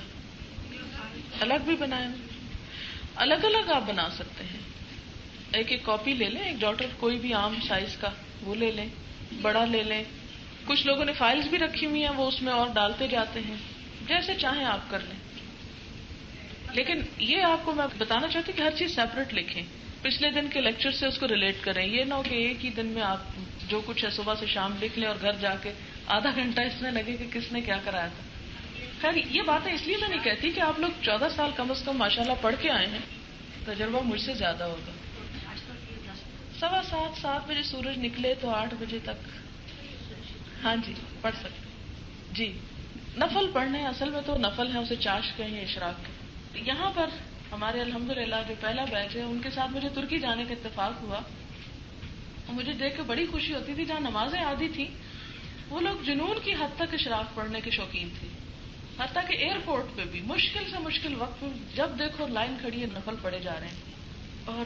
A: الگ بھی بنایا ہوا، الگ الگ آپ بنا سکتے ہیں. ایک ایک کاپی لے لیں، ایک ڈاٹر کوئی بھی عام سائز کا وہ لے لیں، بڑا لے لیں. کچھ لوگوں نے فائلز بھی رکھی ہوئی ہیں، وہ اس میں اور ڈالتے جاتے ہیں. جیسے چاہیں آپ کر لیں. لیکن یہ آپ کو میں بتانا چاہتی ہوں کہ ہر چیز سیپریٹ لکھیں. پچھلے دن کے لیکچر سے اس کو ریلیٹ کریں. یہ نہ ہو کہ ایک ہی دن میں آپ جو کچھ ہے صبح سے شام لکھ لیں اور گھر جا کے آدھا گھنٹہ اس میں لگے کہ کس نے کیا کرایا تھا. خیر یہ باتیں اس لیے میں نہیں کہتی کہ آپ لوگ 14 سال کم از کم ماشاءاللہ پڑھ کے آئے ہیں، تجربہ مجھ سے زیادہ ہوگا. 7:15 7 بجے سورج نکلے تو 8 بجے تک ہاں جی پڑھ سکتے. جی نفل پڑھنے، اصل میں تو نفل ہے، اسے چاشت کہیں یا اشراق کہیں. یہاں پر ہمارے الحمدللہ جو پہلا بیچ ہے ان کے ساتھ مجھے ترکی جانے کا اتفاق ہوا، اور مجھے دیکھ کے بڑی خوشی ہوتی تھی. جہاں نمازیں آدھی تھی وہ لوگ جنون کی حد تک اشراق پڑھنے کے شوقین تھے. حتیٰ کہ ایئرپورٹ پہ بھی مشکل سے مشکل وقت جب دیکھو لائن کھڑی ہے نفل پڑھے جا رہے ہیں. اور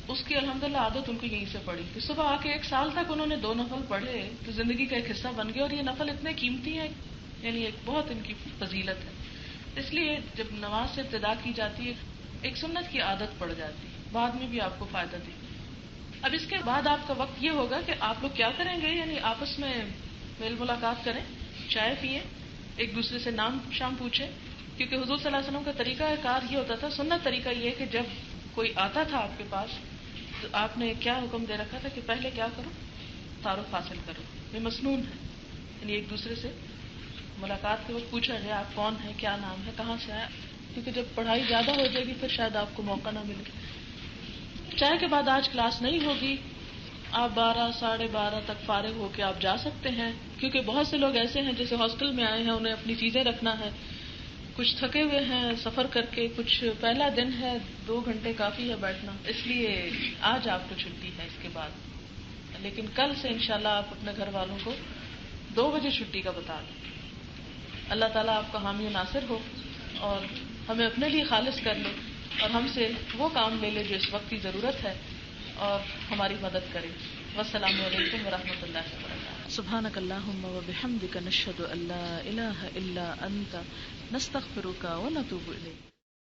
A: اس کی الحمدللہ عادت ان کو یہیں سے پڑی کہ صبح آ کے 1 سال تک انہوں نے 2 نفل پڑھے تو زندگی کا ایک حصہ بن گیا. اور یہ نفل اتنے قیمتی ہیں، یعنی ایک بہت ان کی فضیلت ہے. اس لیے جب نماز سے ابتدا کی جاتی ہے ایک سنت کی عادت پڑ جاتی ہے، بعد میں بھی آپ کو فائدہ دے. اب اس کے بعد آپ کا وقت یہ ہوگا کہ آپ لوگ کیا کریں گے، یعنی آپس میں میل ملاقات کریں، چائے پیئیں، ایک دوسرے سے نام شام پوچھیں. کیونکہ حضور صلی اللہ علیہ وسلم کا طریقہ کار یہ ہوتا تھا، سنت طریقہ یہ کہ جب کوئی آتا تھا آپ کے پاس تو آپ نے کیا حکم دے رکھا تھا کہ پہلے کیا کرو، تعارف حاصل کرو. یہ مسنون ہے، یعنی ایک دوسرے سے ملاقات کے وقت پوچھا جائے آپ کون ہیں، کیا نام ہے، کہاں سے آئے. کیونکہ جب پڑھائی زیادہ ہو جائے گی پھر شاید آپ کو موقع نہ ملے. چائے کے بعد آج کلاس نہیں ہوگی، آپ 12 ساڑھے 12 تک فارغ ہو کے آپ جا سکتے ہیں. کیونکہ بہت سے لوگ ایسے ہیں جیسے ہاسٹل میں آئے ہیں، انہیں اپنی چیزیں رکھنا ہے، کچھ تھکے ہوئے ہیں سفر کر کے، کچھ پہلا دن ہے 2 گھنٹے کافی ہے بیٹھنا، اس لیے آج آپ کو چھٹی ہے اس کے بعد. لیکن کل سے انشاءاللہ آپ اپنے گھر والوں کو 2 بجے چھٹی کا بتا دیں. اللہ تعالیٰ آپ کا حامی و ناصر ہو اور ہمیں اپنے لیے خالص کر لے اور ہم سے وہ کام لے لے جو اس وقت کی ضرورت ہے اور ہماری مدد کرے. والسلام علیکم ورحمۃ اللہ وبرکاتہ. سبحانک اللہم وبحمدک نشہد ان لا الہ الا انت نستغفرک ونتوب الیک.